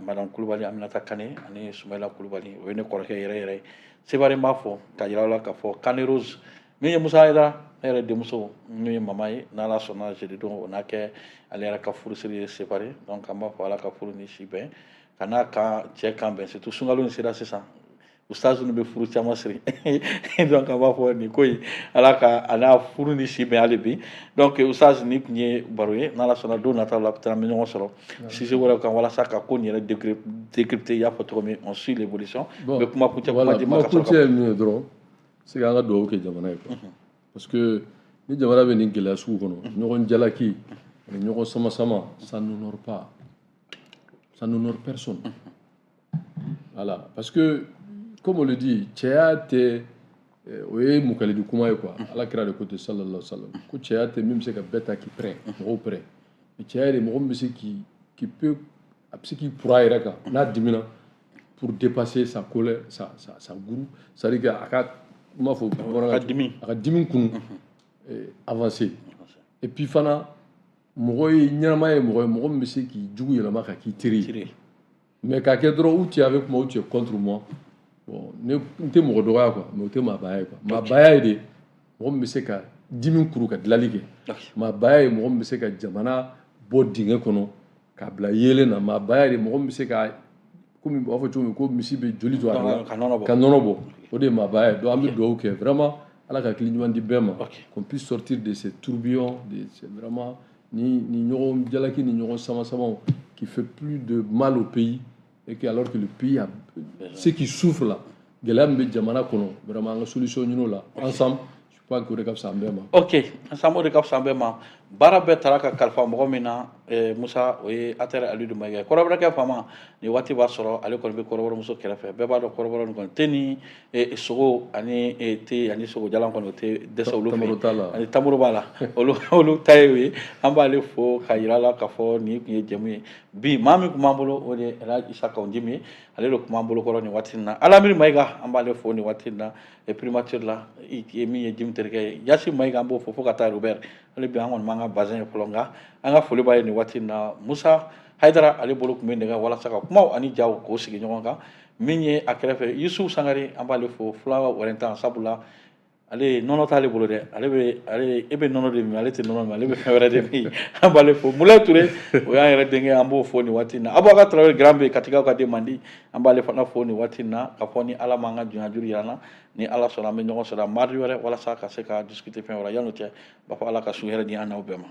madame Kulubali Aminata Kane ani Sumayila Kulubali o ye ne kɔrɔkɛ yɛrɛ yɛrɛ ye Sevare n b'a fɔ ka yira la k'a fɔ Kane Rose min ye Musa Hayidara ne yɛrɛ denmuso min ye mama ye n'Ala sɔnna jeudi don o n'a kɛ ale yɛrɛ ka furusiri ye Sevare donc an b'a fɔ Ala ka furu ni si bɛn ka n'a ka cɛ kan bɛn surtout sunkalo in sera sisan ustaz ninnu bɛ furu caman siri donc an b'a fɔ nin ko in Ala ka a n'a furu ni si bɛn hali bi donc ustaz nin tun ye baro ye n'Ala sɔnna don nataw la peut-être an bɛ ɲɔgɔn sɔrɔ sujet wɛrɛw kan walasa ka ko nin yɛrɛ décrypter i y'a fɔ cogo min on suit l'évolution n bɛ kuma kuncɛ kuma di ma ka sɔrɔ kuncɛ ye min ye dɔrɔn c'est que an ka dugawu kɛ jamana ye quoi parce que ni jamana bɛ nin gɛlɛya sugu kɔnɔ ɲɔgɔn jalaki ani ɲɔgɔn sama-sama ça n'honore pas ça n'honore personne voilà parce que comme on le dit cɛya tɛ o ye mukalidi kuma ye quoi ala kira de ko ten sallallahu alaihi wa sallam ko cɛya tɛ min bɛ se ka bɛɛ ta k'i prêt mɔgɔw prêt mais cɛya de mɔgɔ min bɛ se qui peut a bɛ se k'i pura a yɛrɛ kan n'a dimina pour dépasser sa colère sa gourou c'est-à-dire que a ka kuma fɔ a ka dimi kunu avancer et puis fana mɔgɔ ye ɲɛnama ye mɔgɔ min bɛ se k'i jugu yɛlɛma ka k'i teri mais k'a kɛ dɔrɔn ou tu es avec moi ou tu es contre moi bon n tɛ mɔgɔ dɔgɔya quoi mais o tɛ maabaya ye quoi maabaya ye de mɔgɔ min bɛ se ka dimi kuru ka dilanli kɛ maabaya ye mɔgɔ min bɛ se ka jamana bɔ dingɛ kɔnɔ k'a bila yeelen na maabaya ye de mɔgɔ min bɛ se ka komi u b'a fɔ cogo min ko misi bɛ joli to a la ka nɔnɔ bɔ o de ye maabaya ye donc an bɛ dugawu kɛ vraiment ala ka hakili ɲuman di bɛɛ ma qu'on puisse sortir de ces tourbillons de vraiment ni ɲɔgɔn jalaki ni ɲɔgɔn sama-samaw qui fait plus de mal au pays et que alors que le pays a ceux qui souffrent là gɛlɛya min bɛ jamana kɔnɔ vraiment an ka solution ɲini o la ensemble je pas que de fisa an bɛɛ ma. Ok, Samo de kafsa bɛɛ ma baara bɛɛ tara ka kalifa mɔgɔ min na Musa o ye Atɛri Alidu Mayiga kɔrɔbɔrɔkɛ fama nin waati b'a sɔrɔ ale kɔni bɛ kɔrɔbɔrɔmuso kɛrɛfɛ bɛɛ b'a dɔn kɔrɔbɔrɔ nin kɔni te ni sogo ani te ani sogo jalan kɔni o tɛ dɛsɛ olu fɛ ani tamuru b'a la olu ta ye o ye an b'ale fo ka yira la k'a fɔ nin tun ye jɛmu ye bi maa min tun b'an bolo o de ye Elhaji Isa Kawunjimi ye ale de tun b'an bolo kɔrɔ nin waati in na Alamiri Mayiga an b'ale fo nin waati in na primature la min ye Jimi terikɛ ye Yasi Mayiga an b'o fo ka taa Robert ale bi an kɔni m'an ka bazɛn ye fɔlɔ nka an ka foli b'a ye nin waati in na Musa Hayidara ale bolo tun bɛ nɛgɛ walasa ka kumaw ani jaw k'o sigi ɲɔgɔn kan min ye a kɛrɛfɛ Yusufu Sangare an b'ale fo fulawa wɛrɛntan sabula ale nɔnɔ t'ale bolo dɛ e bɛ nɔnɔ de min ale tɛ nɔnɔ min ale bɛ fɛn wɛrɛ de min an b'ale fo Mulayi Ture o y'an yɛrɛ denkɛ an b'o fo nin waati in na Abubakar Tarawele Garambe Katigaw ka den mandi an b'ale fana fo nin waati in na ka fɔ ni Ala m'an ka jɔnya juru yir'an na ni Ala sɔnna an bɛ ɲɔgɔn sɔrɔ mardi wɛrɛ walasa ka se ka discuter fɛn wɛrɛ yan'o cɛ n b'a fɔ Ala ka su hɛrɛ di an n'aw bɛɛ ma.